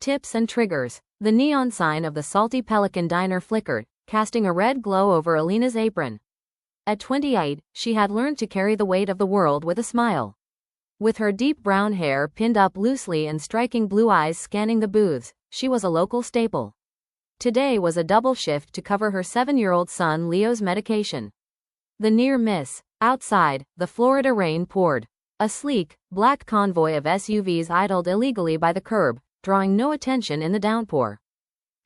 tips and triggers. The neon sign of the Salty Pelican diner flickered, casting a red glow over Elena's apron. At 28, she had learned to carry the weight of the world with a smile. With her deep brown hair pinned up loosely and striking blue eyes scanning the booths, she was a local staple. Today was a double shift to cover her 7-year-old son Leo's medication. The near miss. Outside, the Florida rain poured. A sleek, black convoy of SUVs idled illegally by the curb, drawing no attention in the downpour.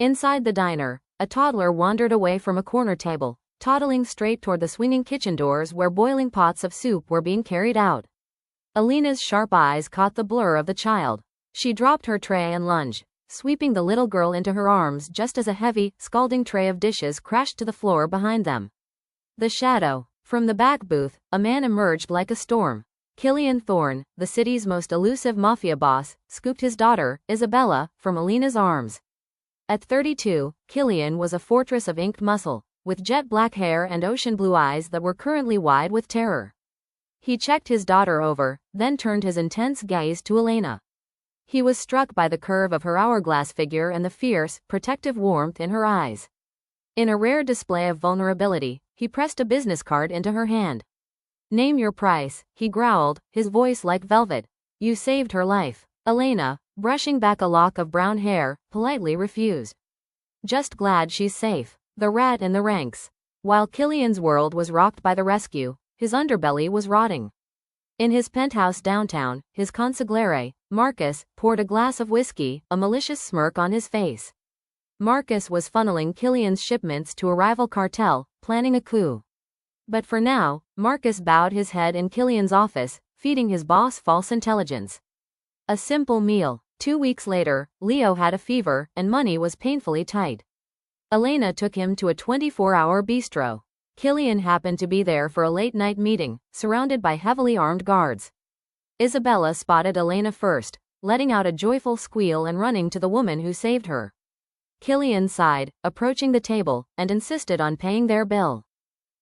Inside the diner, a toddler wandered away from a corner table, toddling straight toward the swinging kitchen doors where boiling pots of soup were being carried out. Elena's sharp eyes caught the blur of the child. She dropped her tray and lunged, sweeping the little girl into her arms just as a heavy, scalding tray of dishes crashed to the floor behind them. The shadow. From the back booth, a man emerged like a storm. Killian Thorne, the city's most elusive mafia boss, scooped his daughter, Isabella, from Elena's arms. At 32, Killian was a fortress of inked muscle, with jet black hair and ocean blue eyes that were currently wide with terror. He checked his daughter over, then turned his intense gaze to Elena. He was struck by the curve of her hourglass figure and the fierce, protective warmth in her eyes. In a rare display of vulnerability, he pressed a business card into her hand. "Name your price," he growled, his voice like velvet. "You saved her life." Elena, brushing back a lock of brown hair, politely refused. "Just glad she's safe." The rat in the ranks. While Killian's world was rocked by the rescue, his underbelly was rotting. In his penthouse downtown, his consigliere, Marcus, poured a glass of whiskey, a malicious smirk on his face. Marcus was funneling Killian's shipments to a rival cartel, planning a coup. But for now, Marcus bowed his head in Killian's office, feeding his boss false intelligence. A simple meal. 2 weeks later, Leo had a fever, and money was painfully tight. Elena took him to a 24-hour bistro. Killian happened to be there for a late-night meeting, surrounded by heavily armed guards. Isabella spotted Elena first, letting out a joyful squeal and running to the woman who saved her. Killian sighed, approaching the table, and insisted on paying their bill.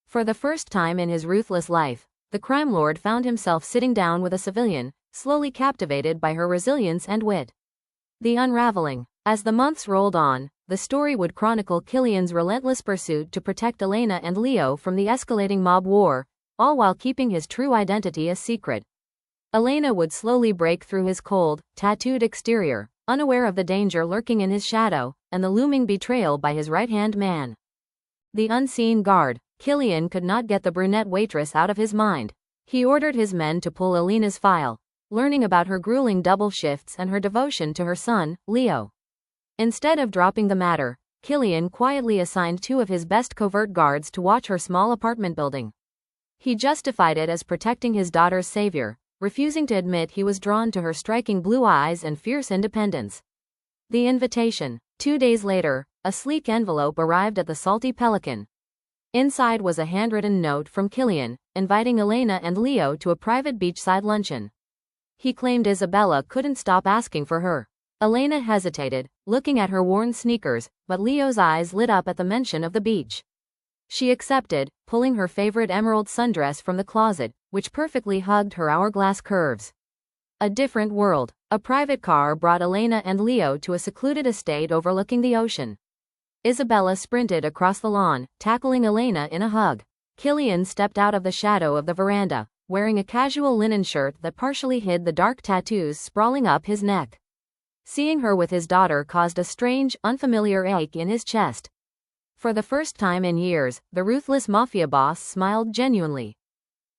For the first time in his ruthless life, the crime lord found himself sitting down with a civilian, slowly captivated by her resilience and wit. The unraveling. As the months rolled on, the story would chronicle Killian's relentless pursuit to protect Elena and Leo from the escalating mob war, all while keeping his true identity a secret. Elena would slowly break through his cold, tattooed exterior, unaware of the danger lurking in his shadow, and the looming betrayal by his right-hand man. The unseen guard. Killian could not get the brunette waitress out of his mind. He ordered his men to pull Elena's file, learning about her grueling double shifts and her devotion to her son, Leo. Instead of dropping the matter, Killian quietly assigned 2 of his best covert guards to watch her small apartment building. He justified it as protecting his daughter's savior, refusing to admit he was drawn to her striking blue eyes and fierce independence. The invitation. 2 days later, a sleek envelope arrived at the Salty Pelican. Inside was a handwritten note from Killian, inviting Elena and Leo to a private beachside luncheon. He claimed Isabella couldn't stop asking for her. Elena hesitated, looking at her worn sneakers, but Leo's eyes lit up at the mention of the beach. She accepted, pulling her favorite emerald sundress from the closet, which perfectly hugged her hourglass curves. A different world. A private car brought Elena and Leo to a secluded estate overlooking the ocean. Isabella sprinted across the lawn, tackling Elena in a hug. Killian stepped out of the shadow of the veranda, wearing a casual linen shirt that partially hid the dark tattoos sprawling up his neck. Seeing her with his daughter caused a strange, unfamiliar ache in his chest. For the first time in years, the ruthless mafia boss smiled genuinely.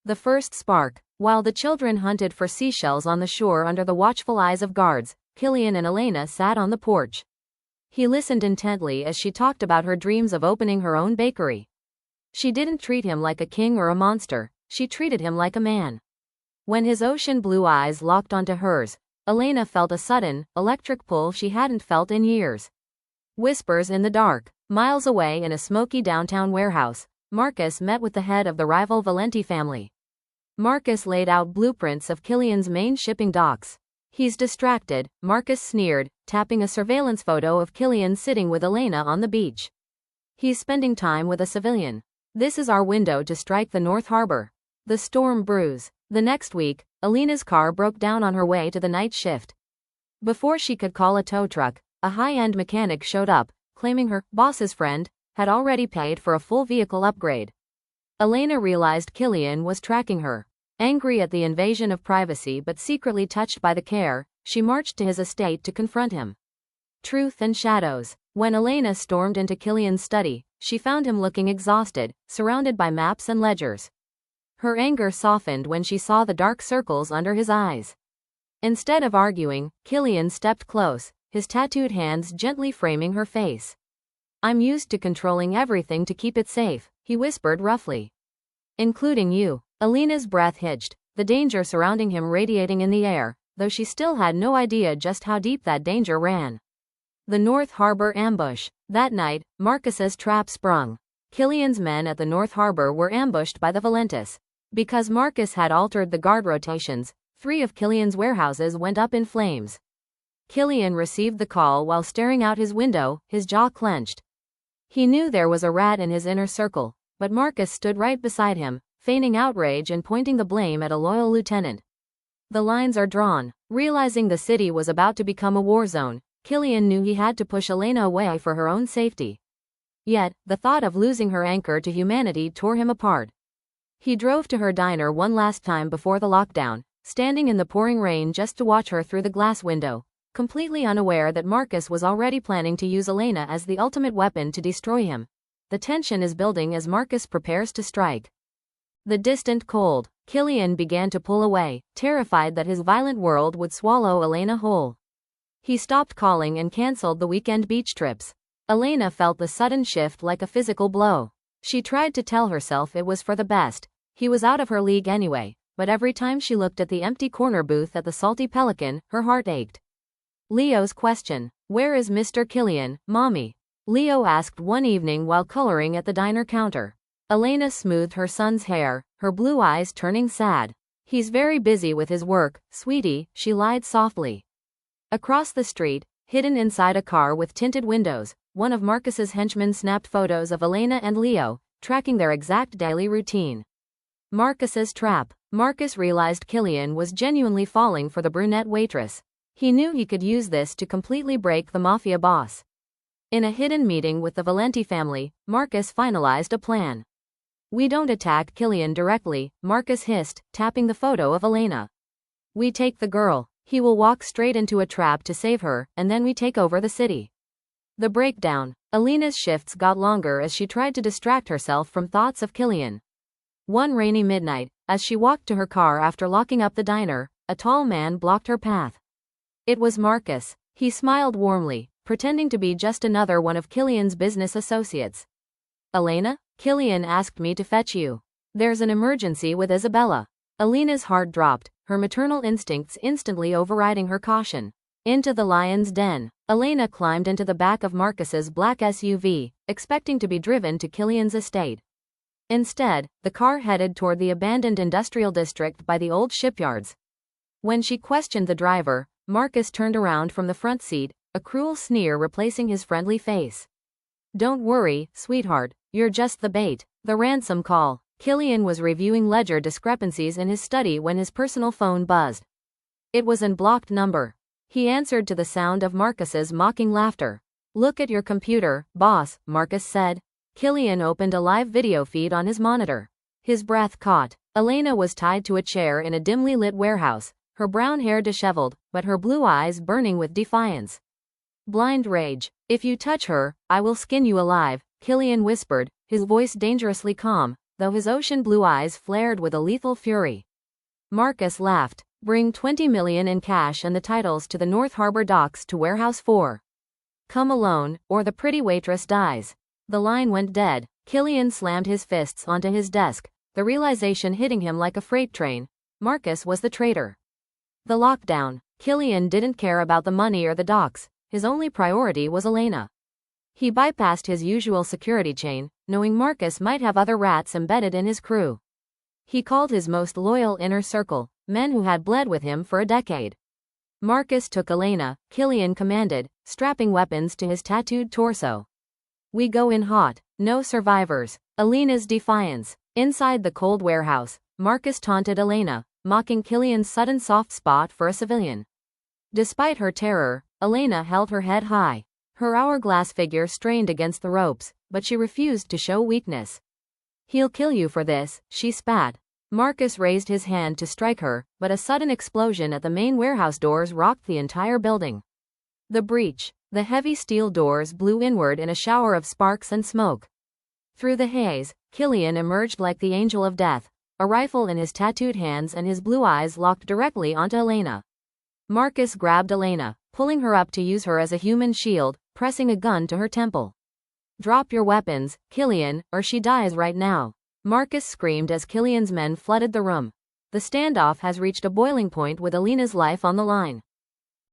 The first spark. While the children hunted for seashells on the shore under the watchful eyes of guards, Killian and Elena sat on the porch. He listened intently as she talked about her dreams of opening her own bakery. She didn't treat him like a king or a monster, she treated him like a man. When his ocean blue eyes locked onto hers, Elena felt a sudden, electric pull she hadn't felt in years. Whispers in the dark. Miles away in a smoky downtown warehouse, Marcus met with the head of the rival Valenti family. Marcus laid out blueprints of Killian's main shipping docks. "He's distracted," Marcus sneered, tapping a surveillance photo of Killian sitting with Elena on the beach. "He's spending time with a civilian. This is our window to strike the North Harbor." The storm brews. The next week, Elena's car broke down on her way to the night shift. Before she could call a tow truck, a high-end mechanic showed up, claiming her boss's friend had already paid for a full vehicle upgrade. Elena realized Killian was tracking her. Angry at the invasion of privacy but secretly touched by the care, she marched to his estate to confront him. Truth and shadows. When Elena stormed into Killian's study, she found him looking exhausted, surrounded by maps and ledgers. Her anger softened when she saw the dark circles under his eyes. Instead of arguing, Killian stepped close, his tattooed hands gently framing her face. "I'm used to controlling everything to keep it safe," he whispered roughly. "Including you." Elena's breath hitched, the danger surrounding him radiating in the air, though she still had no idea just how deep that danger ran. The North Harbor ambush. That night, Marcus's trap sprung. Killian's men at the North Harbor were ambushed by the Valentis. Because Marcus had altered the guard rotations, 3 of Killian's warehouses went up in flames. Killian received the call while staring out his window, his jaw clenched. He knew there was a rat in his inner circle, but Marcus stood right beside him, feigning outrage and pointing the blame at a loyal lieutenant. The lines are drawn. Realizing the city was about to become a war zone, Killian knew he had to push Elena away for her own safety. Yet, the thought of losing her anchor to humanity tore him apart. He drove to her diner one last time before the lockdown, standing in the pouring rain just to watch her through the glass window, completely unaware that Marcus was already planning to use Elena as the ultimate weapon to destroy him. The tension is building as Marcus prepares to strike. The distant cold. Killian began to pull away, terrified that his violent world would swallow Elena whole. He stopped calling and cancelled the weekend beach trips. Elena felt the sudden shift like a physical blow. She tried to tell herself it was for the best. He was out of her league anyway, but every time she looked at the empty corner booth at the Salty Pelican, her heart ached. Leo's question. "Where is Mr. Killian, Mommy?" Leo asked one evening while coloring at the diner counter. Elena smoothed her son's hair, her blue eyes turning sad. "He's very busy with his work, sweetie," she lied softly. Across the street, hidden inside a car with tinted windows, one of Marcus's henchmen snapped photos of Elena and Leo, tracking their exact daily routine. Marcus's trap. Marcus realized Killian was genuinely falling for the brunette waitress. He knew he could use this to completely break the mafia boss. In a hidden meeting with the Valenti family, Marcus finalized a plan. "We don't attack Killian directly," Marcus hissed, tapping the photo of Elena. "We take the girl. He will walk straight into a trap to save her, and then we take over the city." The breakdown. Elena's shifts got longer as she tried to distract herself from thoughts of Killian. One rainy midnight, as she walked to her car after locking up the diner, a tall man blocked her path. It was Marcus. He smiled warmly, pretending to be just another one of Killian's business associates. "Elena? Killian asked me to fetch you. There's an emergency with Isabella." Elena's heart dropped, her maternal instincts instantly overriding her caution. Into the lion's den. Elena climbed into the back of Marcus's black SUV, expecting to be driven to Killian's estate. Instead, the car headed toward the abandoned industrial district by the old shipyards. When she questioned the driver, Marcus turned around from the front seat, a cruel sneer replacing his friendly face. "Don't worry, sweetheart, you're just the bait." The ransom call. Killian was reviewing ledger discrepancies in his study when his personal phone buzzed. It was an blocked number. He answered to the sound of Marcus's mocking laughter. "Look at your computer, boss," Marcus said. Killian opened a live video feed on his monitor. His breath caught. Elena was tied to a chair in a dimly lit warehouse, her brown hair disheveled, but her blue eyes burning with defiance. Blind rage. "If you touch her, I will skin you alive," Killian whispered, his voice dangerously calm, though his ocean blue eyes flared with a lethal fury. Marcus laughed. "Bring 20 million in cash and the titles to the North Harbor docks to Warehouse 4. Come alone, or the pretty waitress dies." The line went dead. Killian slammed his fists onto his desk, the realization hitting him like a freight train. Marcus was the traitor. The lockdown. Killian didn't care about the money or the docks, his only priority was Elena. He bypassed his usual security chain, knowing Marcus might have other rats embedded in his crew. He called his most loyal inner circle, men who had bled with him for a decade. Marcus took Elena, Killian commanded, strapping weapons to his tattooed torso. "We go in hot, no survivors." Elena's defiance. Inside the cold warehouse, Marcus taunted Elena, mocking Killian's sudden soft spot for a civilian. Despite her terror, Elena held her head high. Her hourglass figure strained against the ropes, but she refused to show weakness. "He'll kill you for this," she spat. Marcus raised his hand to strike her, but a sudden explosion at the main warehouse doors rocked the entire building. The breach. The heavy steel doors blew inward in a shower of sparks and smoke. Through the haze, Killian emerged like the angel of death, a rifle in his tattooed hands and his blue eyes locked directly onto Elena. Marcus grabbed Elena, pulling her up to use her as a human shield, pressing a gun to her temple. "Drop your weapons, Killian, or she dies right now," Marcus screamed as Killian's men flooded the room. The standoff has reached a boiling point with Elena's life on the line.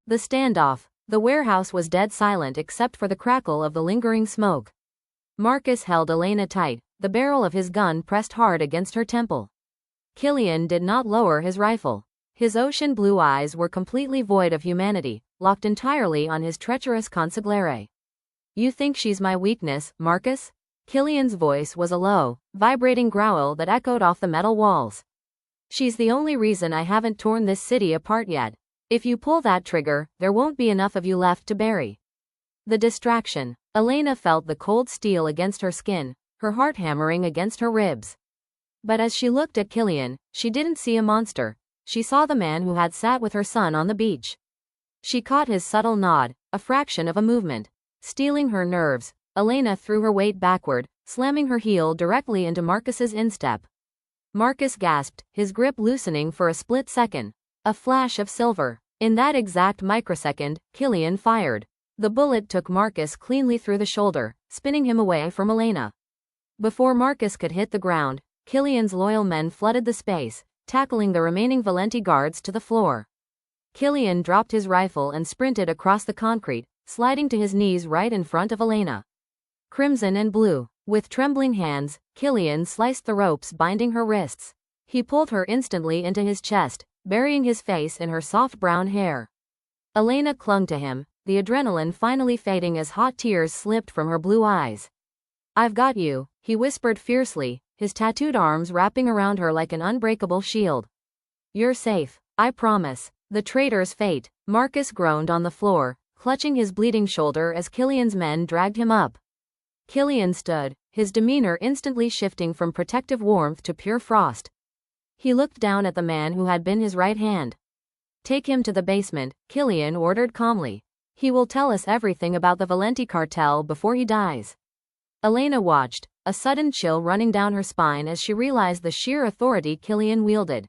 The standoff. The warehouse was dead silent except for the crackle of the lingering smoke. Marcus held Elena tight, the barrel of his gun pressed hard against her temple. Killian did not lower his rifle. His ocean blue eyes were completely void of humanity, locked entirely on his treacherous consigliere. "You think she's my weakness, Marcus?" Killian's voice was a low, vibrating growl that echoed off the metal walls. "She's the only reason I haven't torn this city apart yet. If you pull that trigger, there won't be enough of you left to bury." The distraction. Elena felt the cold steel against her skin, her heart hammering against her ribs. But as she looked at Killian, she didn't see a monster. She saw the man who had sat with her son on the beach. She caught his subtle nod, a fraction of a movement. Stealing her nerves, Elena threw her weight backward, slamming her heel directly into Marcus's instep. Marcus gasped, his grip loosening for a split second. A flash of silver. In that exact microsecond, Killian fired. The bullet took Marcus cleanly through the shoulder, spinning him away from Elena. Before Marcus could hit the ground, Killian's loyal men flooded the space, tackling the remaining Valenti guards to the floor. Killian dropped his rifle and sprinted across the concrete, sliding to his knees right in front of Elena. Crimson and blue. With trembling hands, Killian sliced the ropes binding her wrists. He pulled her instantly into his chest, burying his face in her soft brown hair. Elena clung to him, the adrenaline finally fading as hot tears slipped from her blue eyes. "I've got you," he whispered fiercely, his tattooed arms wrapping around her like an unbreakable shield. "You're safe, I promise." The traitor's fate. Marcus groaned on the floor, clutching his bleeding shoulder as Killian's men dragged him up. Killian stood, his demeanor instantly shifting from protective warmth to pure frost. He looked down at the man who had been his right hand. "Take him to the basement," Killian ordered calmly. "He will tell us everything about the Valenti cartel before he dies." Elena watched, a sudden chill running down her spine as she realized the sheer authority Killian wielded.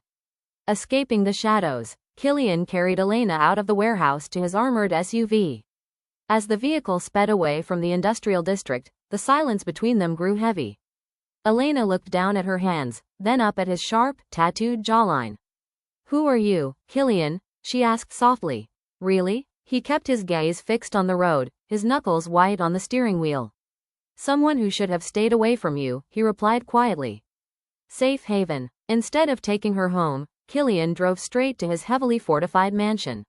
Escaping the shadows, Killian carried Elena out of the warehouse to his armored SUV. As the vehicle sped away from the industrial district, the silence between them grew heavy. Elena looked down at her hands, then up at his sharp, tattooed jawline. "Who are you, Killian?" she asked softly. "Really?" He kept his gaze fixed on the road, his knuckles white on the steering wheel. "Someone who should have stayed away from you," he replied quietly. Safe haven. Instead of taking her home, Killian drove straight to his heavily fortified mansion.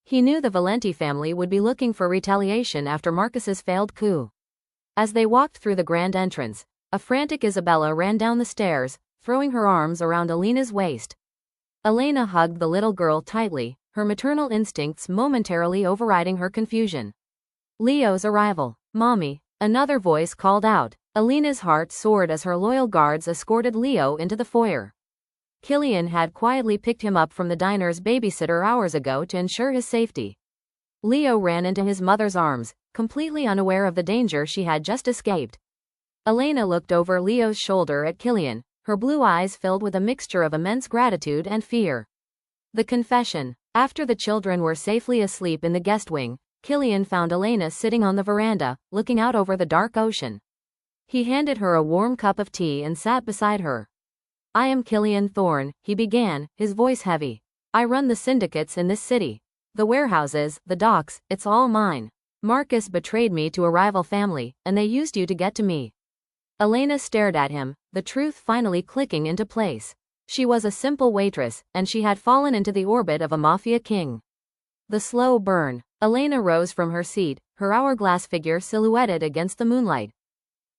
He knew the Valenti family would be looking for retaliation after Marcus's failed coup. As they walked through the grand entrance, a frantic Isabella ran down the stairs, throwing her arms around Elena's waist. Elena hugged the little girl tightly, her maternal instincts momentarily overriding her confusion. Leo's arrival. "Mommy," another voice called out. Elena's heart soared as her loyal guards escorted Leo into the foyer. Killian had quietly picked him up from the diner's babysitter hours ago to ensure his safety. Leo ran into his mother's arms, completely unaware of the danger she had just escaped. Elena looked over Leo's shoulder at Killian, her blue eyes filled with a mixture of immense gratitude and fear. The confession. After the children were safely asleep in the guest wing, Killian found Elena sitting on the veranda, looking out over the dark ocean. He handed her a warm cup of tea and sat beside her. "I am Killian Thorne," he began, his voice heavy. "I run the syndicates in this city. The warehouses, the docks, it's all mine. Marcus betrayed me to a rival family, and they used you to get to me." Elena stared at him, the truth finally clicking into place. She was a simple waitress, and she had fallen into the orbit of a mafia king. The slow burn. Elena rose from her seat, her hourglass figure silhouetted against the moonlight.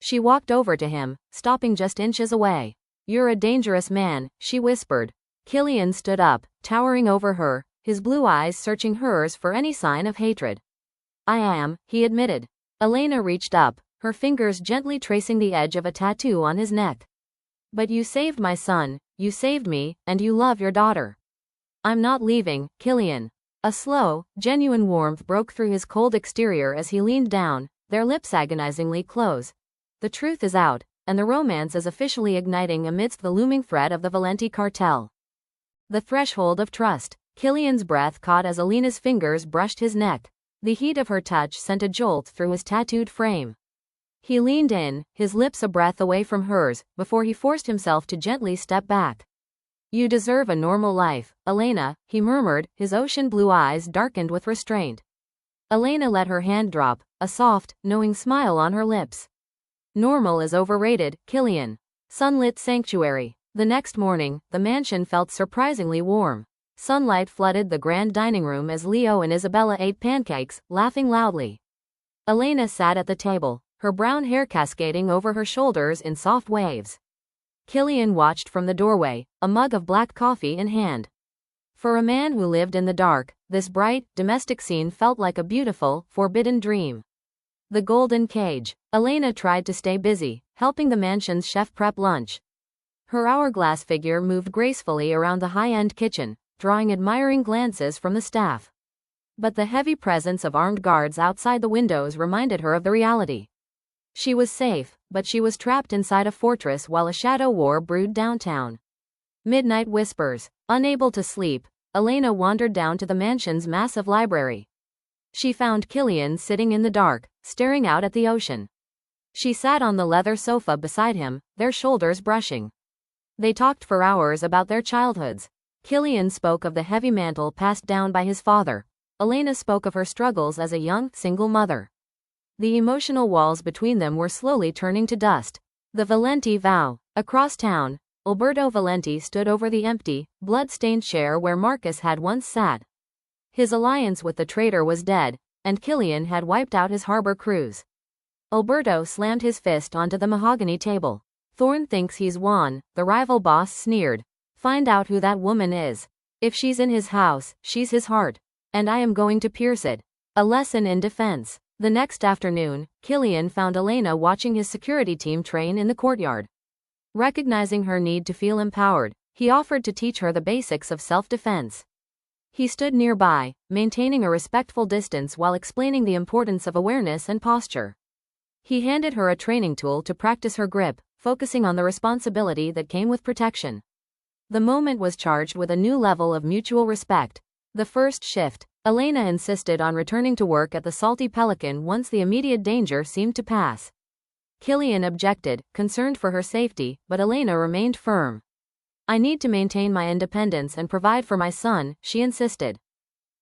She walked over to him, stopping just inches away. "You're a dangerous man," she whispered. Killian stood up, towering over her, his blue eyes searching hers for any sign of hatred. I am, he admitted. Elena reached up, her fingers gently tracing the edge of a tattoo on his neck. But you saved my son, you saved me, and you love your daughter. I'm not leaving, Killian. A slow, genuine warmth broke through his cold exterior as he leaned down, their lips agonizingly close. The truth is out, and the romance is officially igniting amidst the looming threat of the Valenti cartel. The threshold of trust. Killian's breath caught as Elena's fingers brushed his neck. The heat of her touch sent a jolt through his tattooed frame. He leaned in, his lips a breath away from hers, before he forced himself to gently step back. You deserve a normal life, Elena, he murmured, his ocean blue eyes darkened with restraint. Elena let her hand drop, a soft, knowing smile on her lips. Normal is overrated, Killian. Sunlit sanctuary. The next morning, the mansion felt surprisingly warm. Sunlight flooded the grand dining room as Leo and Isabella ate pancakes, laughing loudly. Elena sat at the table, her brown hair cascading over her shoulders in soft waves. Killian watched from the doorway, a mug of black coffee in hand. For a man who lived in the dark, this bright, domestic scene felt like a beautiful, forbidden dream. The golden cage. Elena tried to stay busy, helping the mansion's chef prep lunch. Her hourglass figure moved gracefully around the high-end kitchen, drawing admiring glances from the staff. But the heavy presence of armed guards outside the windows reminded her of the reality. She was safe, but she was trapped inside a fortress while a shadow war brewed downtown. Midnight whispers. Unable to sleep, Elena wandered down to the mansion's massive library. She found Killian sitting in the dark, staring out at the ocean. She sat on the leather sofa beside him, their shoulders brushing. They talked for hours about their childhoods. Killian spoke of the heavy mantle passed down by his father. Elena spoke of her struggles as a young, single mother. The emotional walls between them were slowly turning to dust. The Valenti vow. Across town, Alberto Valenti stood over the empty, blood-stained chair where Marcus had once sat. His alliance with the traitor was dead, and Killian had wiped out his harbor cruise. Alberto slammed his fist onto the mahogany table. Thorne thinks he's won, the rival boss sneered. Find out who that woman is. If she's in his house, she's his heart. And I am going to pierce it. A lesson in defense. The next afternoon, Killian found Elena watching his security team train in the courtyard. Recognizing her need to feel empowered, he offered to teach her the basics of self-defense. He stood nearby, maintaining a respectful distance while explaining the importance of awareness and posture. He handed her a training tool to practice her grip, focusing on the responsibility that came with protection. The moment was charged with a new level of mutual respect. The first shift. Elena insisted on returning to work at the Salty Pelican once the immediate danger seemed to pass. Killian objected, concerned for her safety, but Elena remained firm. I need to maintain my independence and provide for my son, she insisted.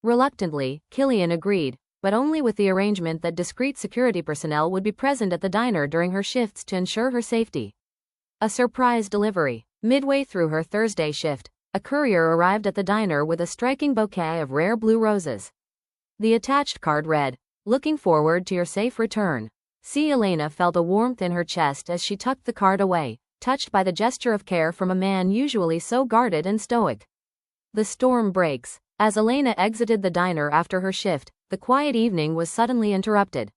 Reluctantly, Killian agreed, but only with the arrangement that discreet security personnel would be present at the diner during her shifts to ensure her safety. A surprise delivery. Midway through her Thursday shift, a courier arrived at the diner with a striking bouquet of rare blue roses. The attached card read, "Looking forward to your safe return." Elena felt a warmth in her chest as she tucked the card away, touched by the gesture of care from a man usually so guarded and stoic. The storm breaks. As Elena exited the diner after her shift, the quiet evening was suddenly interrupted.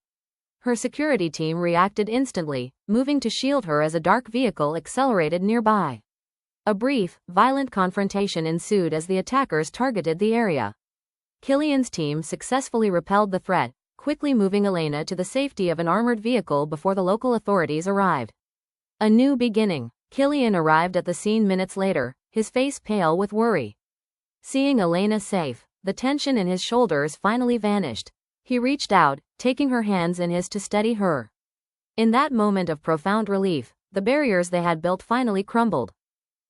Her security team reacted instantly, moving to shield her as a dark vehicle accelerated nearby. A brief, violent confrontation ensued as the attackers targeted the area. Killian's team successfully repelled the threat, quickly moving Elena to the safety of an armored vehicle before the local authorities arrived. A new beginning. Killian arrived at the scene minutes later, his face pale with worry. Seeing Elena safe, the tension in his shoulders finally vanished. He reached out, taking her hands in his to steady her. In that moment of profound relief, the barriers they had built finally crumbled.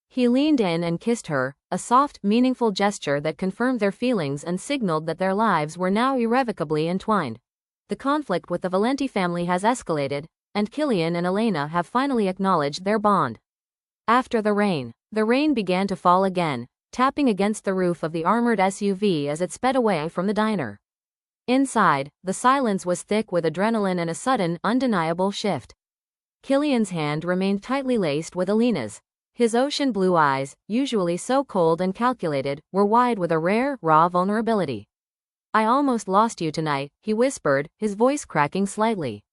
He leaned in and kissed her, a soft, meaningful gesture that confirmed their feelings and signaled that their lives were now irrevocably entwined. The conflict with the Valenti family has escalated, and Killian and Elena have finally acknowledged their bond. After the rain began to fall again, tapping against the roof of the armored SUV as it sped away from the diner. Inside, the silence was thick with adrenaline and a sudden, undeniable shift. Killian's hand remained tightly laced with Elena's. His ocean blue eyes, usually so cold and calculated, were wide with a rare, raw vulnerability. I almost lost you tonight, he whispered, his voice cracking slightly.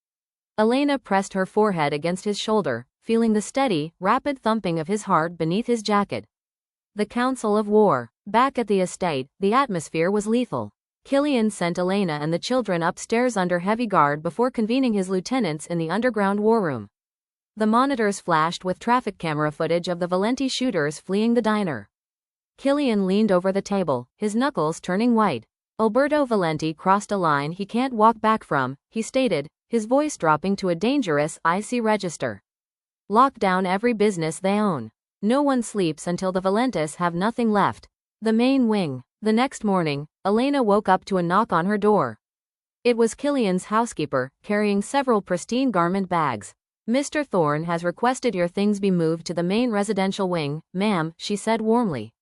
Elena pressed her forehead against his shoulder, feeling the steady, rapid thumping of his heart beneath his jacket. The Council of War. Back at the estate, the atmosphere was lethal. Killian sent Elena and the children upstairs under heavy guard before convening his lieutenants in the underground war room. The monitors flashed with traffic camera footage of the Valenti shooters fleeing the diner. Killian leaned over the table, his knuckles turning white. Alberto Valenti crossed a line he can't walk back from, he stated, his voice dropping to a dangerous, icy register. Lock down every business they own. No one sleeps until the Valentis have nothing left. The main wing. The next morning, Elena woke up to a knock on her door. It was Killian's housekeeper, carrying several pristine garment bags. Mr. Thorne has requested your things be moved to the main residential wing, ma'am, she said warmly.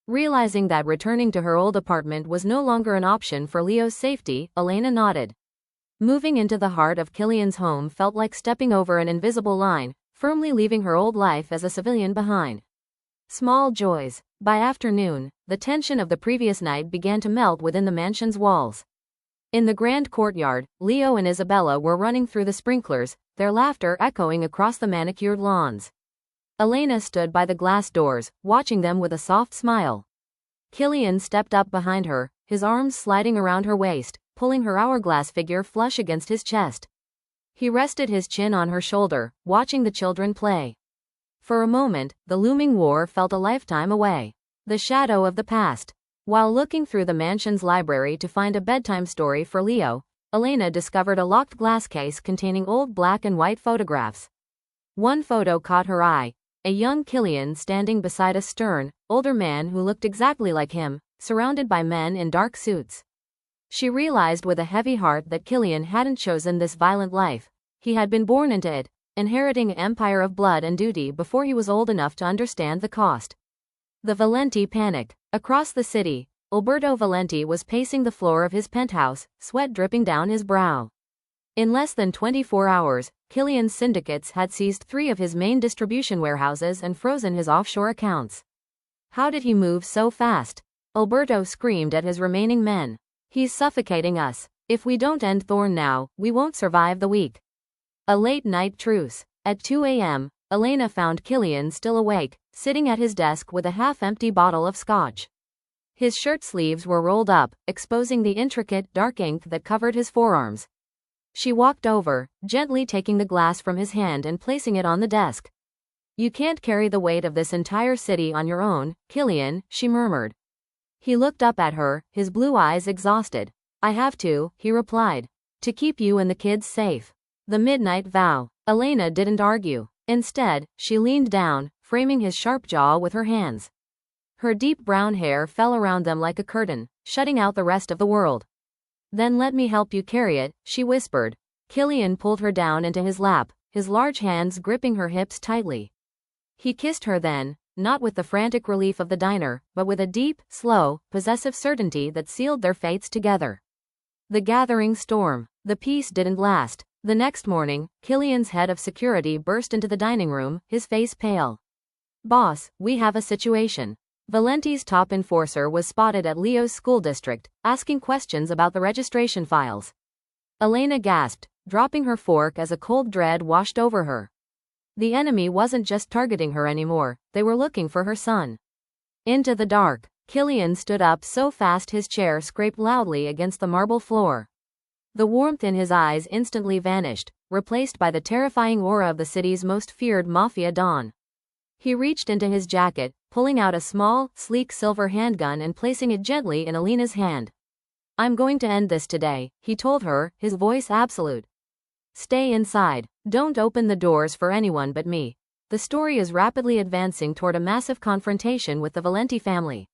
Realizing that returning to her old apartment was no longer an option for Leo's safety, Elena nodded. Moving into the heart of Killian's home felt like stepping over an invisible line, firmly leaving her old life as a civilian behind. Small joys. By afternoon, the tension of the previous night began to melt within the mansion's walls. In the grand courtyard, Leo and Isabella were running through the sprinklers, their laughter echoing across the manicured lawns. Elena stood by the glass doors, watching them with a soft smile. Killian stepped up behind her, his arms sliding around her waist, pulling her hourglass figure flush against his chest. He rested his chin on her shoulder, watching the children play. For a moment, the looming war felt a lifetime away. The shadow of the past. While looking through the mansion's library to find a bedtime story for Leo, Elena discovered a locked glass case containing old black and white photographs. One photo caught her eye, a young Killian standing beside a stern, older man who looked exactly like him, surrounded by men in dark suits. She realized with a heavy heart that Killian hadn't chosen this violent life. He had been born into it, inheriting an empire of blood and duty before he was old enough to understand the cost. The Valenti panicked. Across the city, Alberto Valenti was pacing the floor of his penthouse, sweat dripping down his brow. In less than 24 hours, Killian's syndicates had seized 3 of his main distribution warehouses and frozen his offshore accounts. How did he move so fast? Alberto screamed at his remaining men. He's suffocating us. If we don't end Thorne now, we won't survive the week. A late-night truce. At 2 a.m., Elena found Killian still awake, sitting at his desk with a half-empty bottle of scotch. His shirt sleeves were rolled up, exposing the intricate, dark ink that covered his forearms. She walked over, gently taking the glass from his hand and placing it on the desk. You can't carry the weight of this entire city on your own, Killian, she murmured. He looked up at her, his blue eyes exhausted. I have to, he replied. To keep you and the kids safe. The midnight vow. Elena didn't argue. Instead, she leaned down, framing his sharp jaw with her hands. Her deep brown hair fell around them like a curtain, shutting out the rest of the world. Then let me help you carry it, she whispered. Killian pulled her down into his lap, his large hands gripping her hips tightly. He kissed her then, not with the frantic relief of the diner, but with a deep, slow, possessive certainty that sealed their fates together. The gathering storm. The peace didn't last. The next morning, Killian's head of security burst into the dining room, his face pale. Boss, we have a situation. Valenti's top enforcer was spotted at Leo's school district, asking questions about the registration files. Elena gasped, dropping her fork as a cold dread washed over her. The enemy wasn't just targeting her anymore, they were looking for her son. Into the dark, Killian stood up so fast his chair scraped loudly against the marble floor. The warmth in his eyes instantly vanished, replaced by the terrifying aura of the city's most feared mafia don. He reached into his jacket, pulling out a small, sleek silver handgun and placing it gently in Elena's hand. I'm going to end this today, he told her, his voice absolute. Stay inside. Don't open the doors for anyone but me. The story is rapidly advancing toward a massive confrontation with the Valenti family.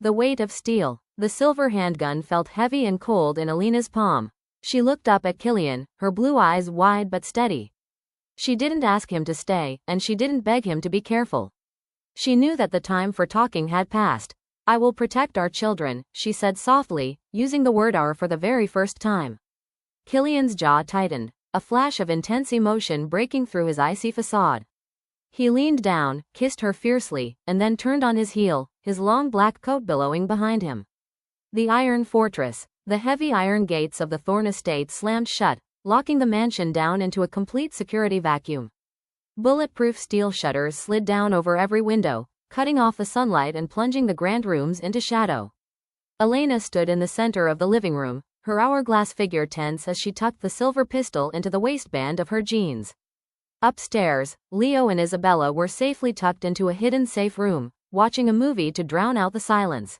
The weight of steel. The silver handgun felt heavy and cold in Elena's palm. She looked up at Killian, her blue eyes wide but steady. She didn't ask him to stay, and she didn't beg him to be careful. She knew that the time for talking had passed. I will protect our children, she said softly, using the word "our" for the very first time. Killian's jaw tightened, a flash of intense emotion breaking through his icy facade. He leaned down, kissed her fiercely, and then turned on his heel, his long black coat billowing behind him. The Iron Fortress. The heavy iron gates of the Thorne estate slammed shut, locking the mansion down into a complete security vacuum. Bulletproof steel shutters slid down over every window, cutting off the sunlight and plunging the grand rooms into shadow. Elena stood in the center of the living room, her hourglass figure tense as she tucked the silver pistol into the waistband of her jeans. Upstairs, Leo and Isabella were safely tucked into a hidden safe room, watching a movie to drown out the silence.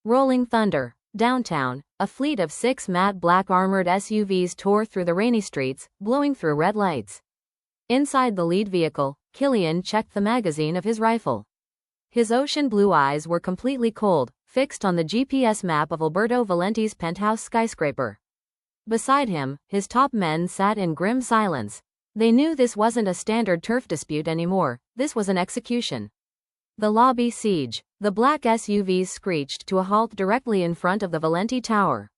Rolling thunder. Downtown, a fleet of 6 matte black armored SUVs tore through the rainy streets, blowing through red lights. Inside the lead vehicle, Killian checked the magazine of his rifle. His ocean blue eyes were completely cold, fixed on the GPS map of Alberto Valenti's penthouse skyscraper. Beside him, his top men sat in grim silence. They knew this wasn't a standard turf dispute anymore, this was an execution. The lobby siege. The black SUVs screeched to a halt directly in front of the Valenti Tower.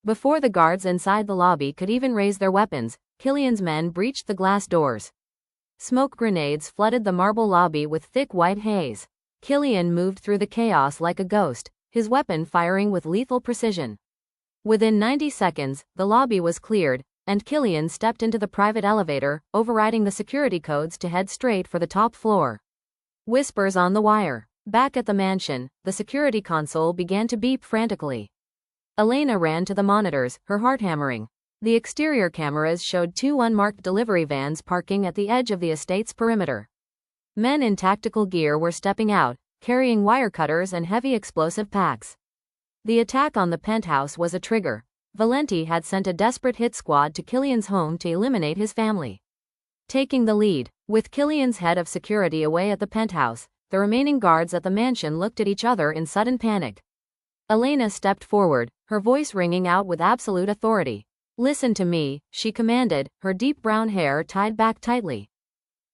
Before the guards inside the lobby could even raise their weapons, Killian's men breached the glass doors. Smoke grenades flooded the marble lobby with thick white haze. Killian moved through the chaos like a ghost, his weapon firing with lethal precision. Within 90 seconds, the lobby was cleared, and Killian stepped into the private elevator, overriding the security codes to head straight for the top floor. Whispers on the wire. Back at the mansion, the security console began to beep frantically. Elena ran to the monitors, her heart hammering. The exterior cameras showed 2 unmarked delivery vans parking at the edge of the estate's perimeter. Men in tactical gear were stepping out, carrying wire cutters and heavy explosive packs. The attack on the penthouse was a trigger. Valenti had sent a desperate hit squad to Killian's home to eliminate his family. Taking the lead, with Killian's head of security away at the penthouse, the remaining guards at the mansion looked at each other in sudden panic. Elena stepped forward, her voice ringing out with absolute authority. "Listen to me," she commanded, her deep brown hair tied back tightly.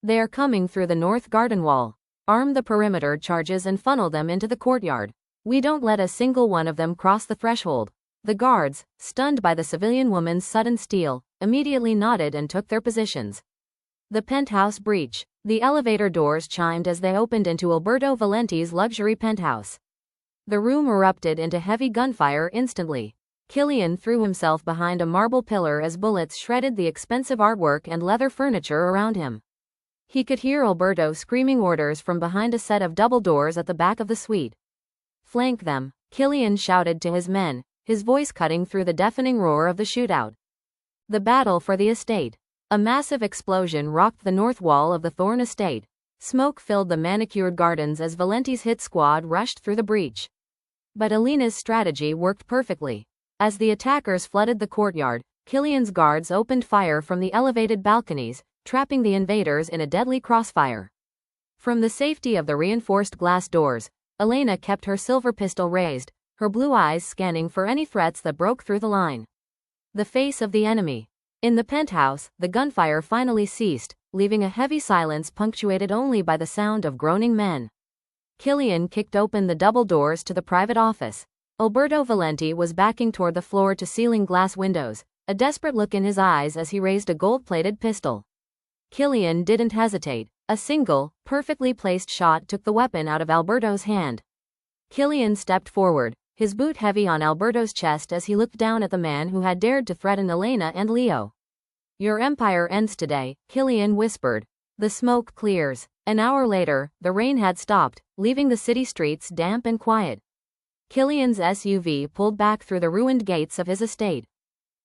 "They are coming through the north garden wall. Arm the perimeter charges and funnel them into the courtyard. We don't let a single one of them cross the threshold." The guards, stunned by the civilian woman's sudden steel, immediately nodded and took their positions. The penthouse breach. The elevator doors chimed as they opened into Alberto Valenti's luxury penthouse. The room erupted into heavy gunfire instantly. Killian threw himself behind a marble pillar as bullets shredded the expensive artwork and leather furniture around him. He could hear Alberto screaming orders from behind a set of double doors at the back of the suite. "Flank them," Killian shouted to his men, his voice cutting through the deafening roar of the shootout. The battle for the estate. A massive explosion rocked the north wall of the Thorne estate. Smoke filled the manicured gardens as Valenti's hit squad rushed through the breach. But Elena's strategy worked perfectly. As the attackers flooded the courtyard, Killian's guards opened fire from the elevated balconies, trapping the invaders in a deadly crossfire. From the safety of the reinforced glass doors, Elena kept her silver pistol raised, her blue eyes scanning for any threats that broke through the line. The face of the enemy. In the penthouse, the gunfire finally ceased, leaving a heavy silence punctuated only by the sound of groaning men. Killian kicked open the double doors to the private office. Alberto Valenti was backing toward the floor-to-ceiling glass windows, a desperate look in his eyes as he raised a gold-plated pistol. Killian didn't hesitate. A single, perfectly placed shot took the weapon out of Alberto's hand. Killian stepped forward, his boot heavy on Alberto's chest as he looked down at the man who had dared to threaten Elena and Leo. "Your empire ends today," Killian whispered. The smoke clears. An hour later, the rain had stopped, leaving the city streets damp and quiet. Killian's SUV pulled back through the ruined gates of his estate.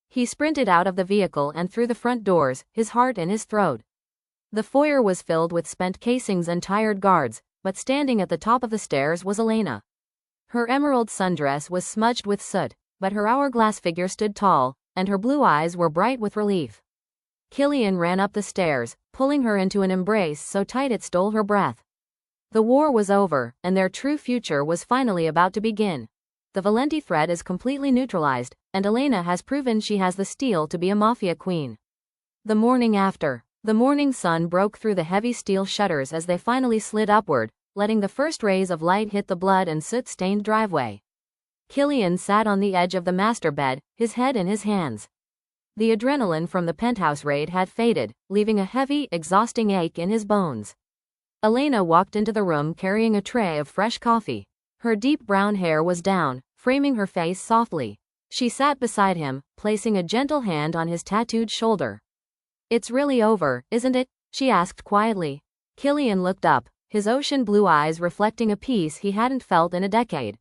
He sprinted out of the vehicle and through the front doors, his heart in his throat. The foyer was filled with spent casings and tired guards, but standing at the top of the stairs was Elena. Her emerald sundress was smudged with soot, but her hourglass figure stood tall, and her blue eyes were bright with relief. Killian ran up the stairs, pulling her into an embrace so tight it stole her breath. The war was over, and their true future was finally about to begin. The Valenti threat is completely neutralized, and Elena has proven she has the steel to be a mafia queen. The morning after. The morning sun broke through the heavy steel shutters as they finally slid upward, letting the first rays of light hit the blood and soot-stained driveway. Killian sat on the edge of the master bed, his head in his hands. The adrenaline from the penthouse raid had faded, leaving a heavy, exhausting ache in his bones. Elena walked into the room carrying a tray of fresh coffee. Her deep brown hair was down, framing her face softly. She sat beside him, placing a gentle hand on his tattooed shoulder. "It's really over, isn't it?" she asked quietly. Killian looked up, his ocean blue eyes reflecting a peace he hadn't felt in a decade.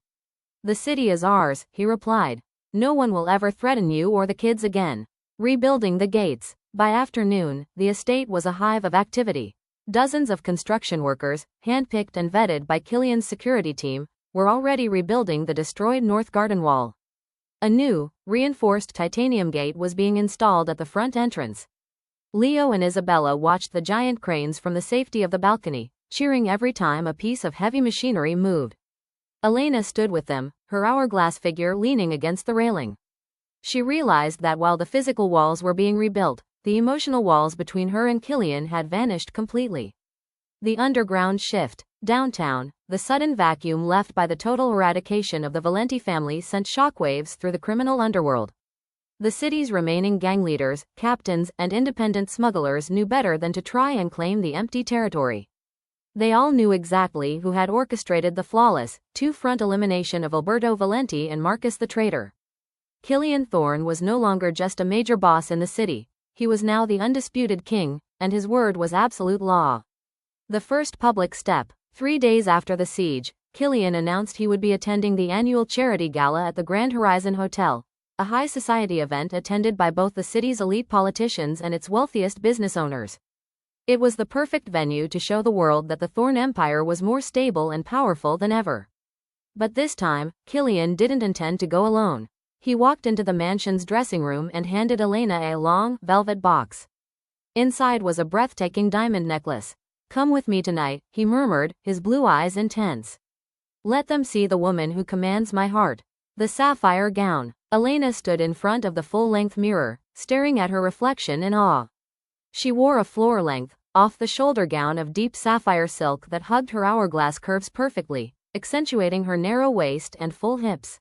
"The city is ours," he replied. "No one will ever threaten you or the kids again." Rebuilding the gates. By afternoon, the estate was a hive of activity. Dozens of construction workers, handpicked and vetted by Killian's security team, were already rebuilding the destroyed North Garden Wall. A new, reinforced titanium gate was being installed at the front entrance. Leo and Isabella watched the giant cranes from the safety of the balcony, cheering every time a piece of heavy machinery moved. Elena stood with them, her hourglass figure leaning against the railing. She realized that while the physical walls were being rebuilt, the emotional walls between her and Killian had vanished completely. The underground shift. Downtown, the sudden vacuum left by the total eradication of the Valenti family sent shockwaves through the criminal underworld. The city's remaining gang leaders, captains, and independent smugglers knew better than to try and claim the empty territory. They all knew exactly who had orchestrated the flawless, two-front elimination of Alberto Valenti and Marcus the traitor. Killian Thorne was no longer just a major boss in the city, he was now the undisputed king, and his word was absolute law. The first public step. 3 days after the siege, Killian announced he would be attending the annual charity gala at the Grand Horizon Hotel, a high society event attended by both the city's elite politicians and its wealthiest business owners. It was the perfect venue to show the world that the Thorne Empire was more stable and powerful than ever. But this time, Killian didn't intend to go alone. He walked into the mansion's dressing room and handed Elena a long, velvet box. Inside was a breathtaking diamond necklace. "Come with me tonight," he murmured, his blue eyes intense. "Let them see the woman who commands my heart." The sapphire gown. Elena stood in front of the full-length mirror, staring at her reflection in awe. She wore a floor-length, off-the-shoulder gown of deep sapphire silk that hugged her hourglass curves perfectly, accentuating her narrow waist and full hips.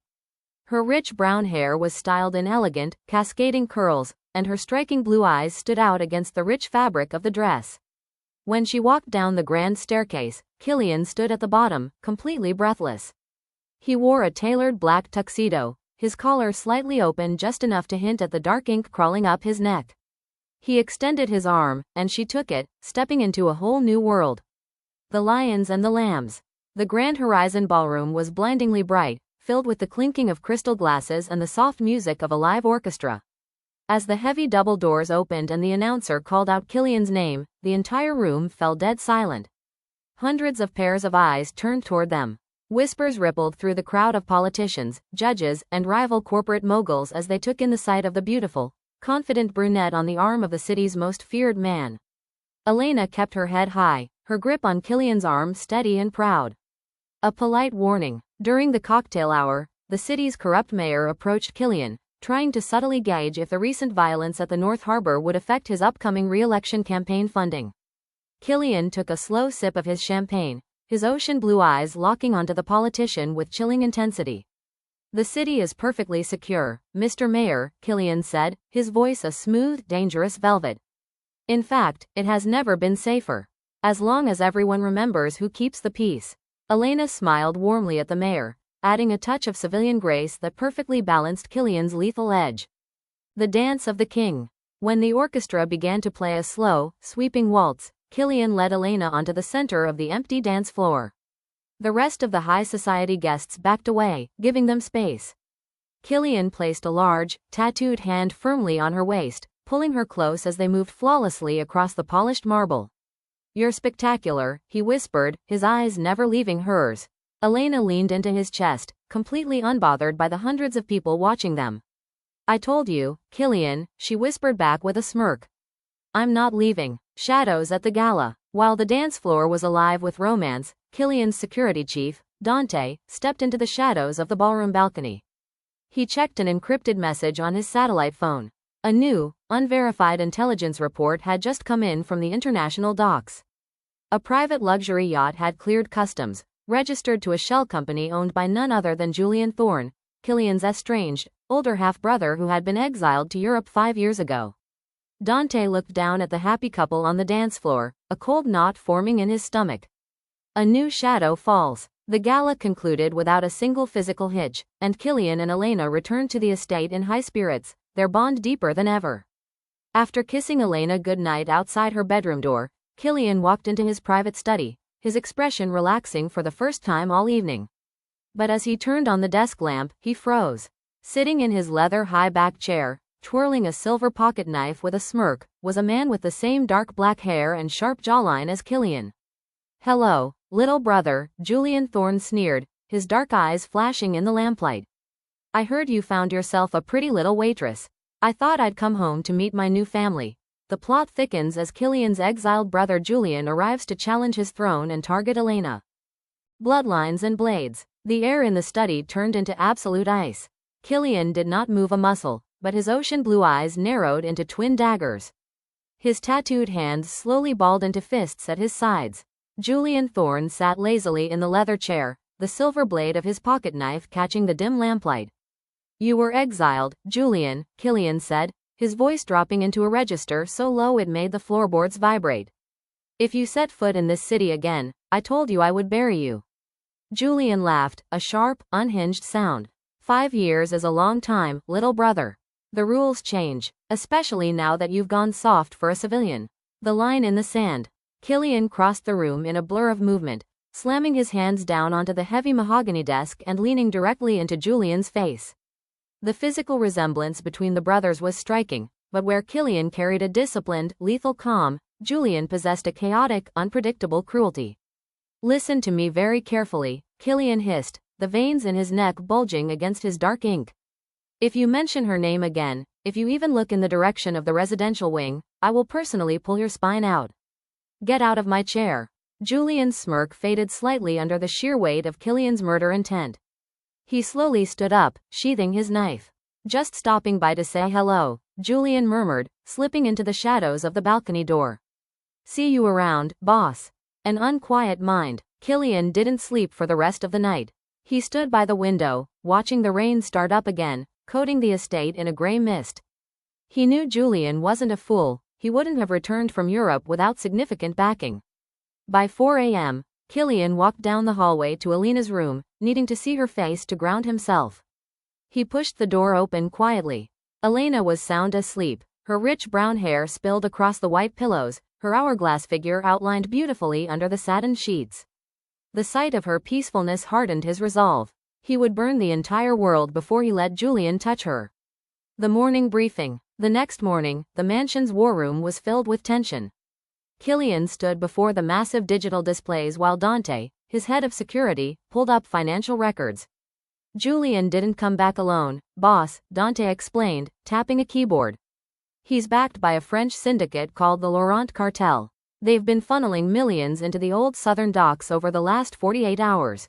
Her rich brown hair was styled in elegant, cascading curls, and her striking blue eyes stood out against the rich fabric of the dress. When she walked down the grand staircase, Killian stood at the bottom, completely breathless. He wore a tailored black tuxedo, his collar slightly open just enough to hint at the dark ink crawling up his neck. He extended his arm, and she took it, stepping into a whole new world. The lions and the lambs. The Grand Horizon ballroom was blindingly bright, filled with the clinking of crystal glasses and the soft music of a live orchestra. As the heavy double doors opened and the announcer called out Killian's name, the entire room fell dead silent. Hundreds of pairs of eyes turned toward them. Whispers rippled through the crowd of politicians, judges, and rival corporate moguls as they took in the sight of the beautiful, confident brunette on the arm of the city's most feared man. Elena kept her head high, her grip on Killian's arm steady and proud. A polite warning. During the cocktail hour, the city's corrupt mayor approached Killian, trying to subtly gauge if the recent violence at the North Harbor would affect his upcoming re-election campaign funding. Killian took a slow sip of his champagne, his ocean blue eyes locking onto the politician with chilling intensity. "The city is perfectly secure, Mr. Mayor," Killian said, his voice a smooth, dangerous velvet. "In fact, it has never been safer. As long as everyone remembers who keeps the peace." Elena smiled warmly at the mayor, adding a touch of civilian grace that perfectly balanced Killian's lethal edge. The dance of the king. When the orchestra began to play a slow, sweeping waltz, Killian led Elena onto the center of the empty dance floor. The rest of the high society guests backed away, giving them space. Killian placed a large, tattooed hand firmly on her waist, pulling her close as they moved flawlessly across the polished marble. "You're spectacular," he whispered, his eyes never leaving hers. Elena leaned into his chest, completely unbothered by the hundreds of people watching them. "I told you, Killian," she whispered back with a smirk. "I'm not leaving." Shadows at the gala. While the dance floor was alive with romance, Killian's security chief, Dante, stepped into the shadows of the ballroom balcony. He checked an encrypted message on his satellite phone. A new, unverified intelligence report had just come in from the international docks. A private luxury yacht had cleared customs, registered to a shell company owned by none other than Julian Thorne, Killian's estranged, older half-brother who had been exiled to Europe 5 years ago. Dante looked down at the happy couple on the dance floor, a cold knot forming in his stomach. A new shadow falls. The gala concluded without a single physical hitch, and Killian and Elena returned to the estate in high spirits, their bond deeper than ever. After kissing Elena goodnight outside her bedroom door, Killian walked into his private study, his expression relaxing for the first time all evening. But as he turned on the desk lamp, he froze. Sitting in his leather high-back chair, twirling a silver pocket knife with a smirk, was a man with the same dark black hair and sharp jawline as Killian. "Hello, little brother," Julian Thorne sneered, his dark eyes flashing in the lamplight. "I heard you found yourself a pretty little waitress. I thought I'd come home to meet my new family." The plot thickens as Killian's exiled brother Julian arrives to challenge his throne and target Elena. Bloodlines and blades. The air in the study turned into absolute ice. Killian did not move a muscle, but his ocean blue eyes narrowed into twin daggers. His tattooed hands slowly balled into fists at his sides. Julian Thorne sat lazily in the leather chair, the silver blade of his pocket knife catching the dim lamplight. "You were exiled, Julian," Killian said, his voice dropping into a register so low it made the floorboards vibrate. "If you set foot in this city again, I told you I would bury you." Julian laughed, a sharp, unhinged sound. 5 years is a long time, little brother. The rules change, especially now that you've gone soft for a civilian. The line in the sand. Killian crossed the room in a blur of movement, slamming his hands down onto the heavy mahogany desk and leaning directly into Julian's face. The physical resemblance between the brothers was striking, but where Killian carried a disciplined, lethal calm, Julian possessed a chaotic, unpredictable cruelty. "Listen to me very carefully," Killian hissed, the veins in his neck bulging against his dark ink. "If you mention her name again, if you even look in the direction of the residential wing, I will personally pull your spine out. Get out of my chair." Julian's smirk faded slightly under the sheer weight of Killian's murder intent. He slowly stood up, sheathing his knife. "Just stopping by to say hello," Julian murmured, slipping into the shadows of the balcony door. "See you around, boss." An unquiet mind. Killian didn't sleep for the rest of the night. He stood by the window, watching the rain start up again, coating the estate in a gray mist. He knew Julian wasn't a fool. He wouldn't have returned from Europe without significant backing. By 4 a.m., Killian walked down the hallway to Elena's room, needing to see her face to ground himself. He pushed the door open quietly. Elena was sound asleep, her rich brown hair spilled across the white pillows, her hourglass figure outlined beautifully under the satin sheets. The sight of her peacefulness hardened his resolve. He would burn the entire world before he let Julian touch her. The morning briefing. The next morning, the mansion's war room was filled with tension. Killian stood before the massive digital displays while Dante, his head of security, pulled up financial records. "Julian didn't come back alone, boss," Dante explained, tapping a keyboard. "He's backed by a French syndicate called the Laurent Cartel. They've been funneling millions into the old southern docks over the last 48 hours.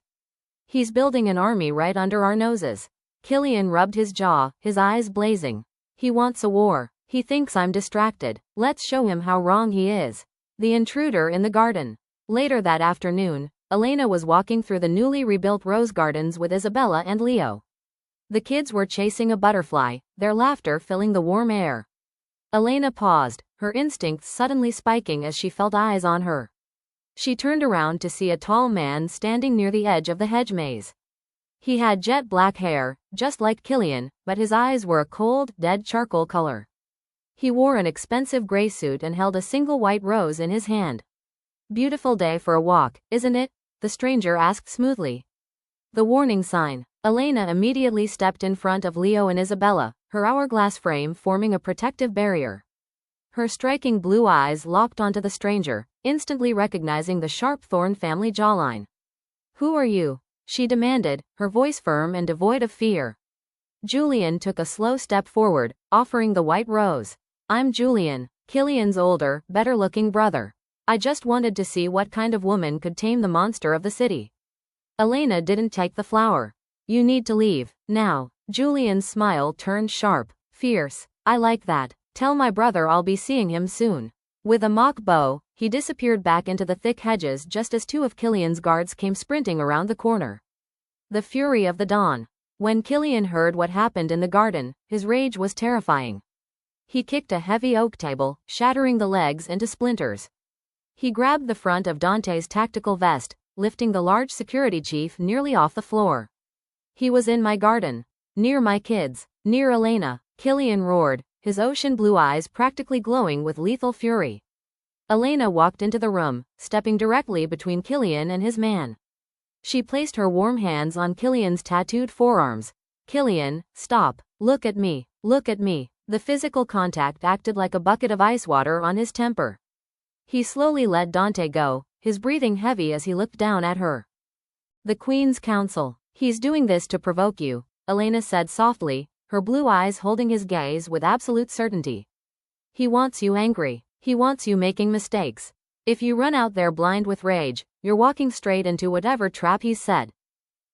He's building an army right under our noses." Killian rubbed his jaw, his eyes blazing. "He wants a war. He thinks I'm distracted. Let's show him how wrong he is." The intruder in the garden. Later that afternoon, Elena was walking through the newly rebuilt rose gardens with Isabella and Leo. The kids were chasing a butterfly, their laughter filling the warm air. Elena paused, her instincts suddenly spiking as she felt eyes on her. She turned around to see a tall man standing near the edge of the hedge maze. He had jet black hair, just like Killian, but his eyes were a cold, dead charcoal color. He wore an expensive gray suit and held a single white rose in his hand. "Beautiful day for a walk, isn't it?" the stranger asked smoothly. The warning sign. Elena immediately stepped in front of Leo and Isabella, her hourglass frame forming a protective barrier. Her striking blue eyes locked onto the stranger, instantly recognizing the sharp Thorne family jawline. "Who are you?" she demanded, her voice firm and devoid of fear. Julian took a slow step forward, offering the white rose. "I'm Julian, Killian's older, better-looking brother. I just wanted to see what kind of woman could tame the monster of the city." Elena didn't take the flower. "You need to leave, now." Julian's smile turned sharp, fierce. "I like that. Tell my brother I'll be seeing him soon." With a mock bow, he disappeared back into the thick hedges just as 2 of Killian's guards came sprinting around the corner. The fury of the dawn. When Killian heard what happened in the garden, his rage was terrifying. He kicked a heavy oak table, shattering the legs into splinters. He grabbed the front of Dante's tactical vest, lifting the large security chief nearly off the floor. He was in my garden. Near my kids. Near Elena, Killian roared, his ocean blue eyes practically glowing with lethal fury. Elena walked into the room, stepping directly between Killian and his man. She placed her warm hands on Killian's tattooed forearms. Killian, stop. Look at me. Look at me. The physical contact acted like a bucket of ice water on his temper. He slowly let Dante go, his breathing heavy as he looked down at her. The Queen's Counsel. He's doing this to provoke you, Elena said softly, her blue eyes holding his gaze with absolute certainty. He wants you angry. He wants you making mistakes. If you run out there blind with rage, you're walking straight into whatever trap he's set.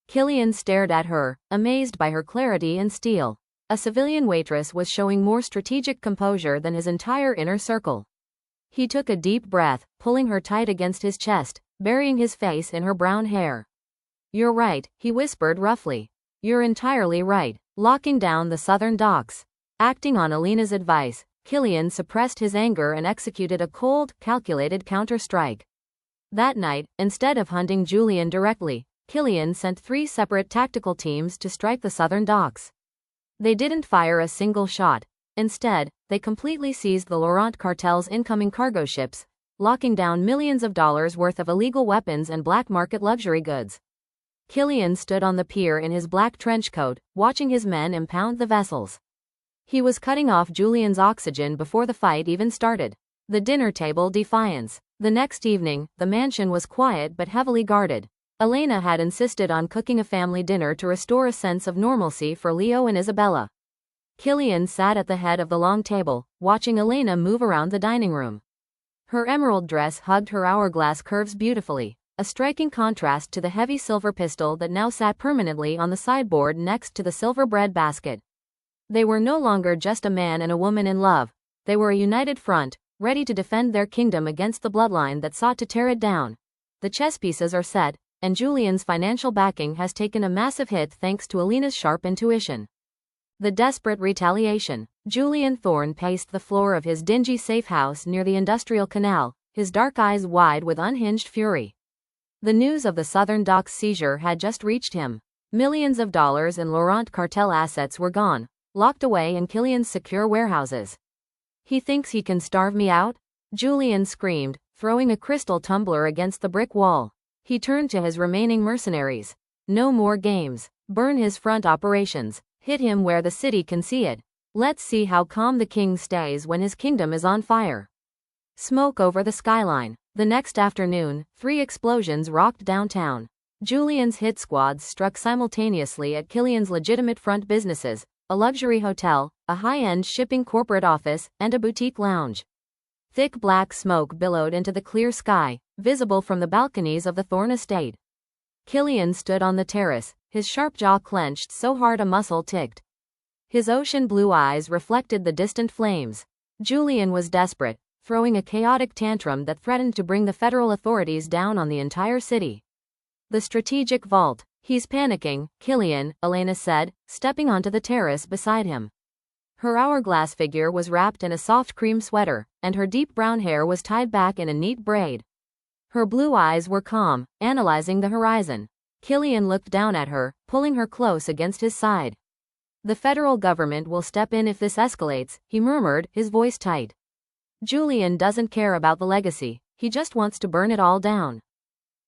Killian stared at her, amazed by her clarity and steel. A civilian waitress was showing more strategic composure than his entire inner circle. He took a deep breath, pulling her tight against his chest, burying his face in her brown hair. You're right, he whispered roughly. You're entirely right. Locking down the southern docks. Acting on Elena's advice, Killian suppressed his anger and executed a cold, calculated counter-strike. That night, instead of hunting Julian directly, Killian sent 3 separate tactical teams to strike the southern docks. They didn't fire a single shot. Instead, they completely seized the Laurent cartel's incoming cargo ships, locking down millions of dollars worth of illegal weapons and black market luxury goods. Killian stood on the pier in his black trench coat, watching his men impound the vessels. He was cutting off Julian's oxygen before the fight even started. The dinner table defiance. The next evening, the mansion was quiet but heavily guarded. Elena had insisted on cooking a family dinner to restore a sense of normalcy for Leo and Isabella. Killian sat at the head of the long table, watching Elena move around the dining room. Her emerald dress hugged her hourglass curves beautifully, a striking contrast to the heavy silver pistol that now sat permanently on the sideboard next to the silver bread basket. They were no longer just a man and a woman in love. They were a united front, ready to defend their kingdom against the bloodline that sought to tear it down. The chess pieces are set, and Julian's financial backing has taken a massive hit thanks to Elena's sharp intuition. The desperate retaliation. Julian Thorne paced the floor of his dingy safe house near the industrial canal, his dark eyes wide with unhinged fury. The news of the Southern Docks seizure had just reached him. Millions of dollars in Laurent cartel assets were gone, locked away in Killian's secure warehouses. He thinks he can starve me out? Julian screamed, throwing a crystal tumbler against the brick wall. He turned to his remaining mercenaries. No more games. Burn his front operations. Hit him where the city can see it. Let's see how calm the king stays when his kingdom is on fire. Smoke over the skyline. The next afternoon, 3 explosions rocked downtown. Julian's hit squads struck simultaneously at Killian's legitimate front businesses, a luxury hotel, a high-end shipping corporate office, and a boutique lounge. Thick black smoke billowed into the clear sky, visible from the balconies of the Thorne estate. Killian stood on the terrace, his sharp jaw clenched so hard a muscle ticked. His ocean blue eyes reflected the distant flames. Julian was desperate, throwing a chaotic tantrum that threatened to bring the federal authorities down on the entire city. The strategic vault. He's panicking, Killian, Elena said, stepping onto the terrace beside him. Her hourglass figure was wrapped in a soft cream sweater, and her deep brown hair was tied back in a neat braid. Her blue eyes were calm, analyzing the horizon. Killian looked down at her, pulling her close against his side. The federal government will step in if this escalates, he murmured, his voice tight. Julian doesn't care about the legacy, he just wants to burn it all down.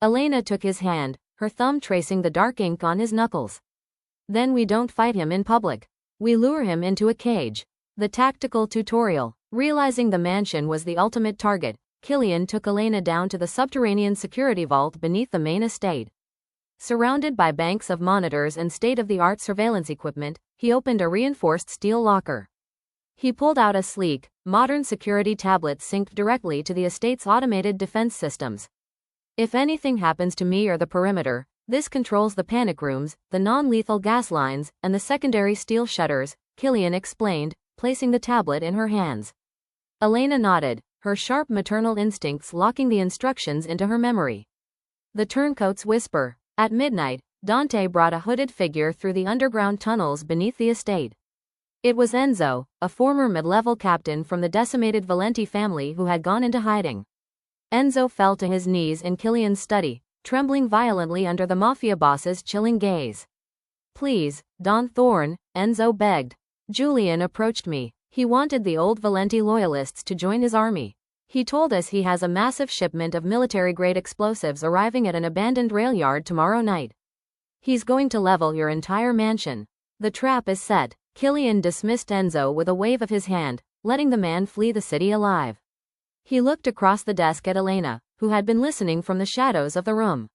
Elena took his hand, her thumb tracing the dark ink on his knuckles. Then we don't fight him in public. We lure him into a cage. The tactical tutorial. Realizing the mansion was the ultimate target, Killian took Elena down to the subterranean security vault beneath the main estate. Surrounded by banks of monitors and state-of-the-art surveillance equipment, he opened a reinforced steel locker. He pulled out a sleek, modern security tablet synced directly to the estate's automated defense systems. If anything happens to me or the perimeter, this controls the panic rooms, the non-lethal gas lines, and the secondary steel shutters, Killian explained, placing the tablet in her hands. Elena nodded, her sharp maternal instincts locking the instructions into her memory. The turncoat's whisper. At midnight, Dante brought a hooded figure through the underground tunnels beneath the estate. It was Enzo, a former mid-level captain from the decimated Valenti family who had gone into hiding. Enzo fell to his knees in Killian's study, trembling violently under the mafia boss's chilling gaze. "Please, Don Thorne," Enzo begged. "Julian approached me. He wanted the old Valenti loyalists to join his army. He told us he has a massive shipment of military-grade explosives arriving at an abandoned rail yard tomorrow night. He's going to level your entire mansion. The trap is set." Killian dismissed Enzo with a wave of his hand, letting the man flee the city alive. He looked across the desk at Elena, who had been listening from the shadows of the room.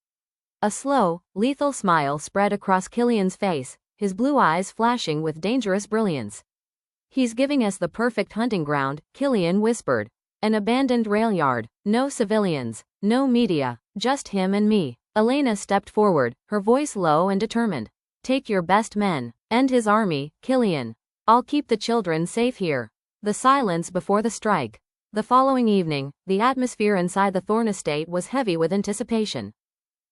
A slow, lethal smile spread across Killian's face, his blue eyes flashing with dangerous brilliance. "He's giving us the perfect hunting ground," Killian whispered. "An abandoned rail yard, no civilians, no media, just him and me." Elena stepped forward, her voice low and determined. "Take your best men. End his army, Killian. I'll keep the children safe here." The silence before the strike. The following evening, the atmosphere inside the Thorne estate was heavy with anticipation.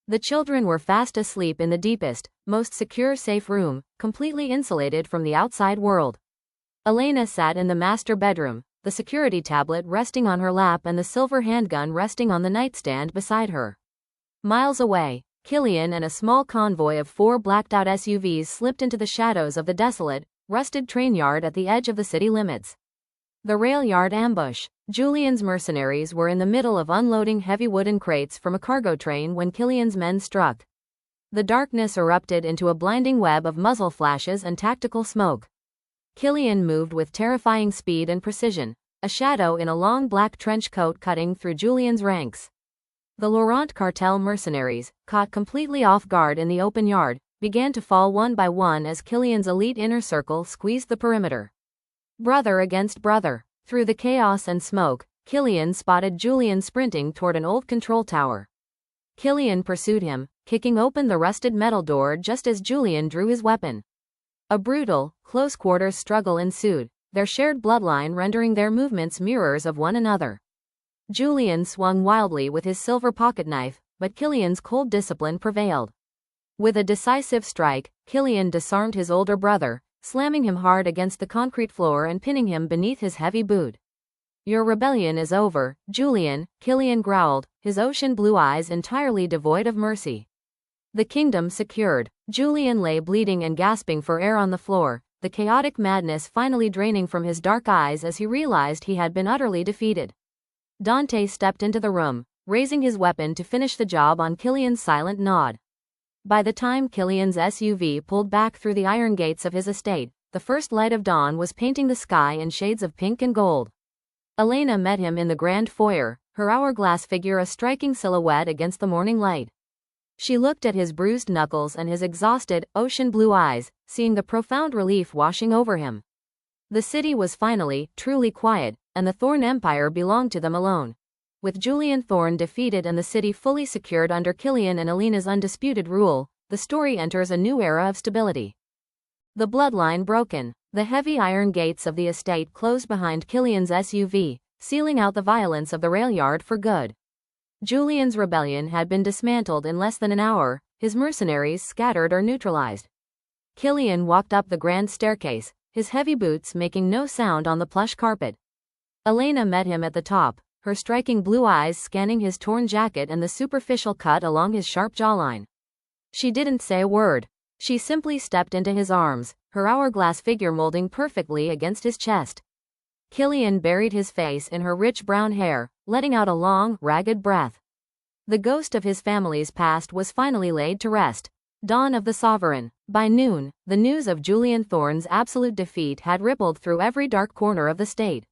The children were fast asleep in the deepest, most secure safe room, completely insulated from the outside world. Elena sat in the master bedroom, the security tablet resting on her lap and the silver handgun resting on the nightstand beside her. Miles away, Killian and a small convoy of 4 blacked-out SUVs slipped into the shadows of the desolate, rusted train yard at the edge of the city limits. The rail yard ambush. Julian's mercenaries were in the middle of unloading heavy wooden crates from a cargo train when Killian's men struck. The darkness erupted into a blinding web of muzzle flashes and tactical smoke. Killian moved with terrifying speed and precision, a shadow in a long black trench coat cutting through Julian's ranks. The Laurent cartel mercenaries, caught completely off guard in the open yard, began to fall one by one as Killian's elite inner circle squeezed the perimeter. Brother against brother. Through the chaos and smoke, Killian spotted Julian sprinting toward an old control tower. Killian pursued him, kicking open the rusted metal door just as Julian drew his weapon. A brutal, close-quarters struggle ensued, their shared bloodline rendering their movements mirrors of one another. Julian swung wildly with his silver pocketknife, but Killian's cold discipline prevailed. With a decisive strike, Killian disarmed his older brother, slamming him hard against the concrete floor and pinning him beneath his heavy boot. "Your rebellion is over, Julian," Killian growled, his ocean blue eyes entirely devoid of mercy. The kingdom secured. Julian lay bleeding and gasping for air on the floor, the chaotic madness finally draining from his dark eyes as he realized he had been utterly defeated. Dante stepped into the room, raising his weapon to finish the job on Killian's silent nod. By the time Killian's SUV pulled back through the iron gates of his estate, the first light of dawn was painting the sky in shades of pink and gold. Elena met him in the grand foyer, her hourglass figure a striking silhouette against the morning light. She looked at his bruised knuckles and his exhausted, ocean blue eyes, seeing the profound relief washing over him. The city was finally, truly quiet, and the Thorne Empire belonged to them alone. With Julian Thorne defeated and the city fully secured under Killian and Elena's undisputed rule, the story enters a new era of stability. The bloodline broken. The heavy iron gates of the estate closed behind Killian's SUV, sealing out the violence of the rail yard for good. Julian's rebellion had been dismantled in less than an hour, his mercenaries scattered or neutralized. Killian walked up the grand staircase, his heavy boots making no sound on the plush carpet. Elena met him at the top, her striking blue eyes scanning his torn jacket and the superficial cut along his sharp jawline. She didn't say a word. She simply stepped into his arms, her hourglass figure molding perfectly against his chest. Killian buried his face in her rich brown hair, letting out a long, ragged breath. The ghost of his family's past was finally laid to rest. Dawn of the Sovereign. By noon, the news of Julian Thorne's absolute defeat had rippled through every dark corner of the state.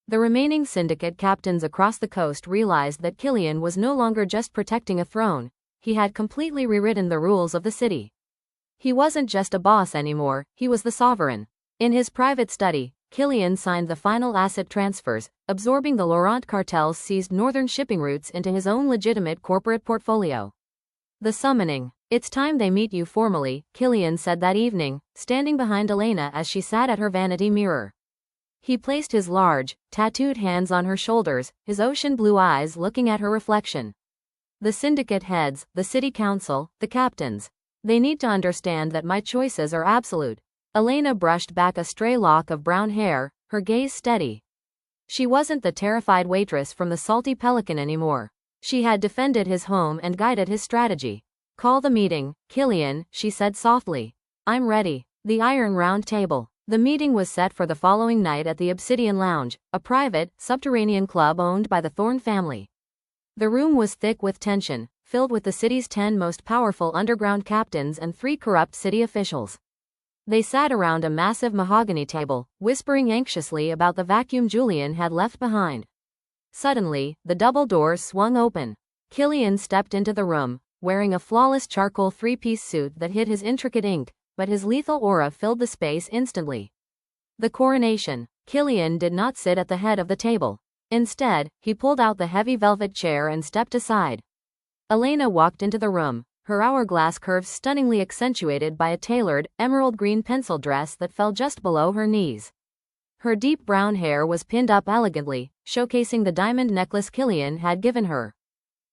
The remaining syndicate captains across the coast realized that Killian was no longer just protecting a throne, he had completely rewritten the rules of the city. He wasn't just a boss anymore, he was the sovereign. In his private study, Killian signed the final asset transfers, absorbing the Laurent cartel's seized northern shipping routes into his own legitimate corporate portfolio. The summoning. "It's time they meet you formally," Killian said that evening, standing behind Elena as she sat at her vanity mirror. He placed his large, tattooed hands on her shoulders, his ocean blue eyes looking at her reflection. "The syndicate heads, the city council, the captains. They need to understand that my choices are absolute." Elena brushed back a stray lock of brown hair, her gaze steady. She wasn't the terrified waitress from the Salty Pelican anymore. She had defended his home and guided his strategy. Call the meeting, Killian, she said softly. I'm ready. The Iron Round Table. The meeting was set for the following night at the Obsidian Lounge, a private, subterranean club owned by the Thorne family. The room was thick with tension, filled with the city's 10 most powerful underground captains and 3 corrupt city officials. They sat around a massive mahogany table, whispering anxiously about the vacuum Julian had left behind. Suddenly, the double doors swung open. Killian stepped into the room, wearing a flawless charcoal 3-piece suit that hid his intricate ink, but his lethal aura filled the space instantly. The coronation. Killian did not sit at the head of the table. Instead, he pulled out the heavy velvet chair and stepped aside. Elena walked into the room, her hourglass curves stunningly accentuated by a tailored, emerald green pencil dress that fell just below her knees. Her deep brown hair was pinned up elegantly, showcasing the diamond necklace Killian had given her.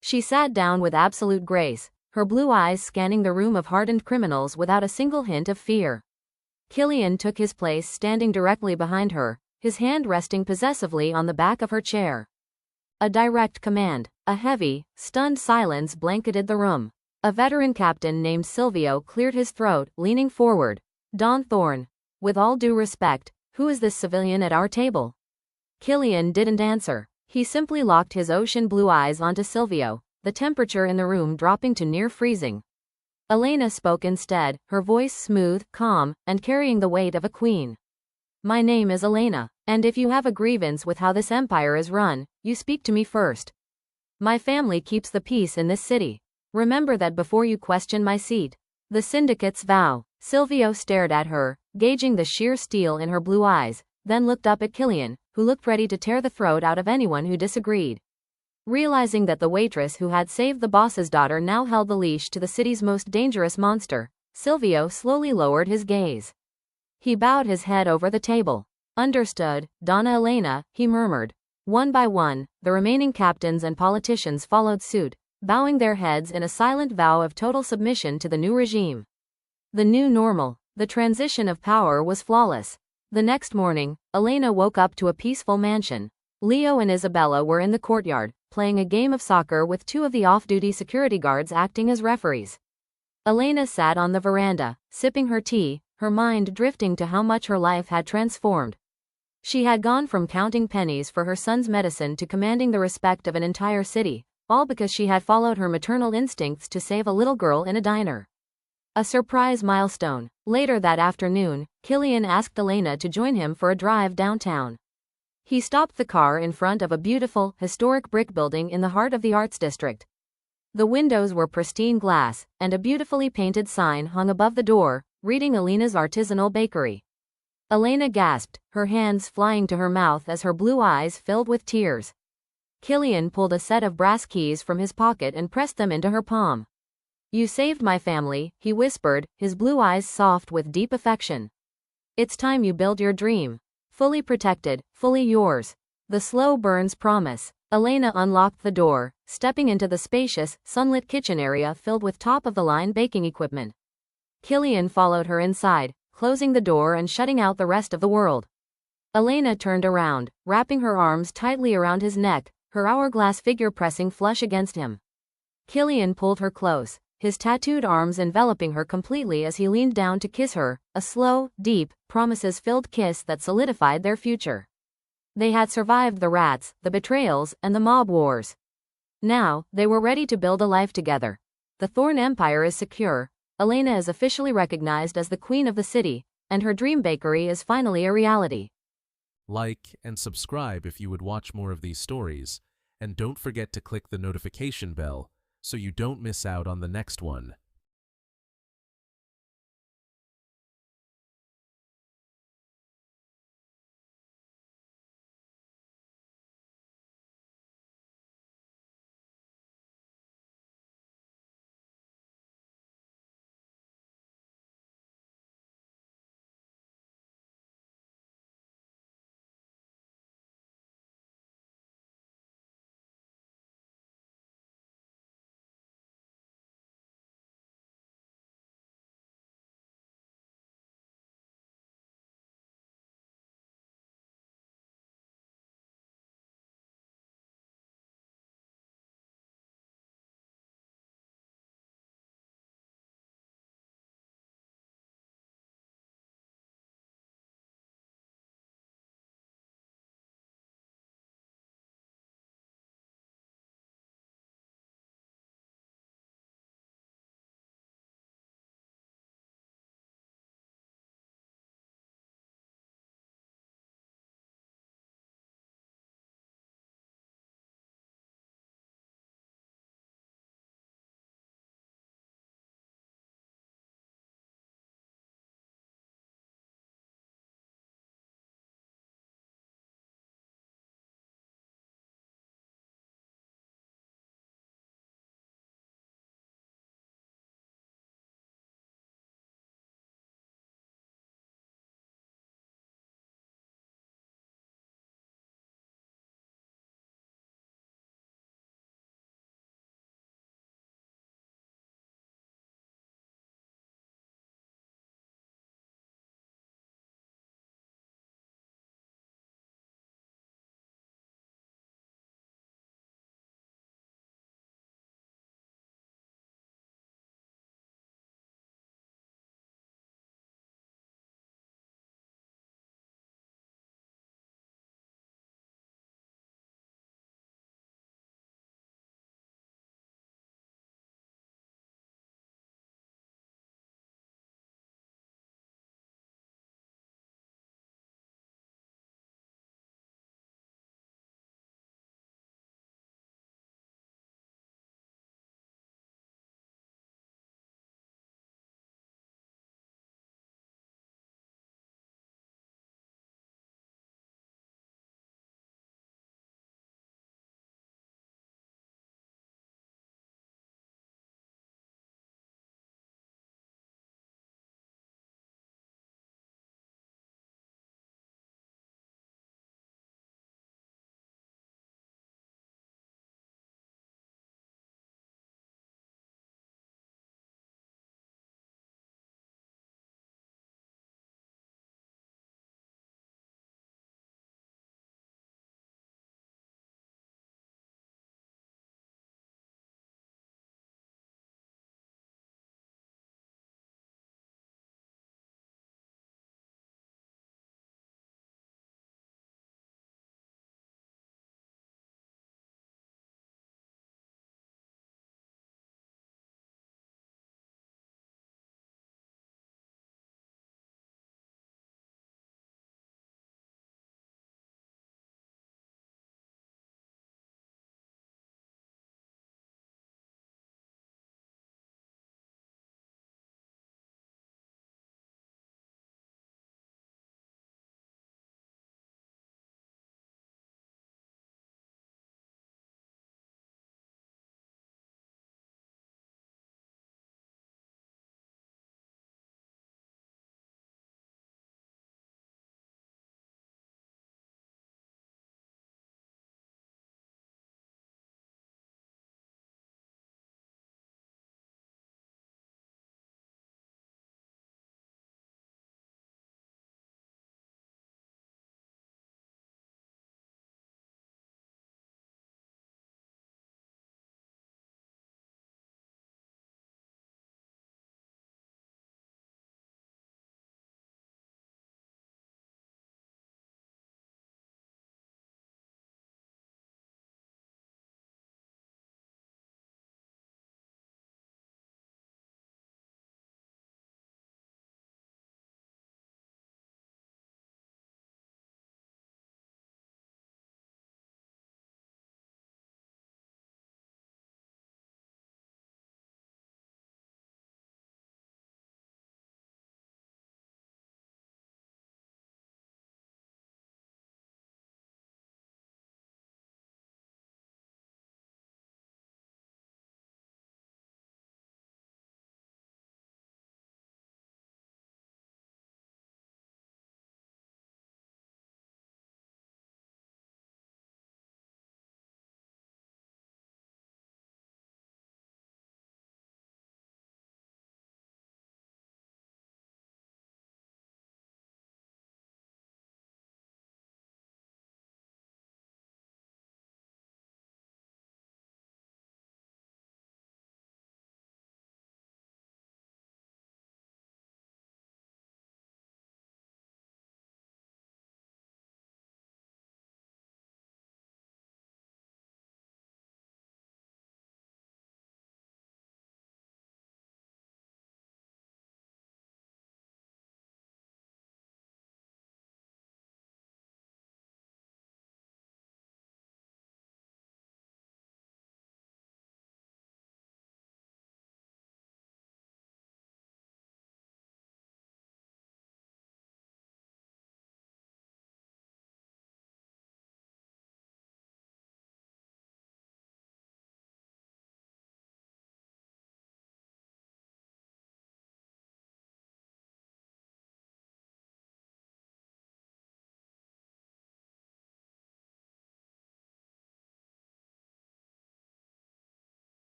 She sat down with absolute grace, her blue eyes scanning the room of hardened criminals without a single hint of fear. Killian took his place standing directly behind her, his hand resting possessively on the back of her chair. A direct command. A heavy, stunned silence blanketed the room. A veteran captain named Silvio cleared his throat, leaning forward. Don Thorne. With all due respect, who is this civilian at our table? Killian didn't answer. He simply locked his ocean blue eyes onto Silvio, the temperature in the room dropping to near freezing. Elena spoke instead, her voice smooth, calm, and carrying the weight of a queen. My name is Elena, and if you have a grievance with how this empire is run, you speak to me first. My family keeps the peace in this city. Remember that before you question my seat. The syndicate's vow. Silvio stared at her, gauging the sheer steel in her blue eyes, then looked up at Killian, who looked ready to tear the throat out of anyone who disagreed. Realizing that the waitress who had saved the boss's daughter now held the leash to the city's most dangerous monster, Silvio slowly lowered his gaze. He bowed his head over the table. Understood, Donna Elena, he murmured. One by one, the remaining captains and politicians followed suit, bowing their heads in a silent vow of total submission to the new regime. The new normal. The transition of power was flawless. The next morning, Elena woke up to a peaceful mansion. Leo and Isabella were in the courtyard, playing a game of soccer with 2 of the off-duty security guards acting as referees. Elena sat on the veranda, sipping her tea, her mind drifting to how much her life had transformed. She had gone from counting pennies for her son's medicine to commanding the respect of an entire city, all because she had followed her maternal instincts to save a little girl in a diner. A surprise milestone. Later that afternoon, Killian asked Elena to join him for a drive downtown. He stopped the car in front of a beautiful, historic brick building in the heart of the arts district. The windows were pristine glass, and a beautifully painted sign hung above the door, reading Elena's Artisanal Bakery. Elena gasped, her hands flying to her mouth as her blue eyes filled with tears. Killian pulled a set of brass keys from his pocket and pressed them into her palm. You saved my family, he whispered, his blue eyes soft with deep affection. It's time you build your dream. Fully protected, fully yours. The slow burns promise. Elena unlocked the door, stepping into the spacious, sunlit kitchen area filled with top-of-the-line baking equipment. Killian followed her inside, closing the door and shutting out the rest of the world. Elena turned around, wrapping her arms tightly around his neck, her hourglass figure pressing flush against him. Killian pulled her close, his tattooed arms enveloping her completely as he leaned down to kiss her, a slow, deep, promises-filled kiss that solidified their future. They had survived the rats, the betrayals, and the mob wars. Now, they were ready to build a life together. The Thorne Empire is secure, Elena is officially recognized as the queen of the city, and her dream bakery is finally a reality. Like and subscribe if you would watch more of these stories, and don't forget to click the notification bell so you don't miss out on the next one.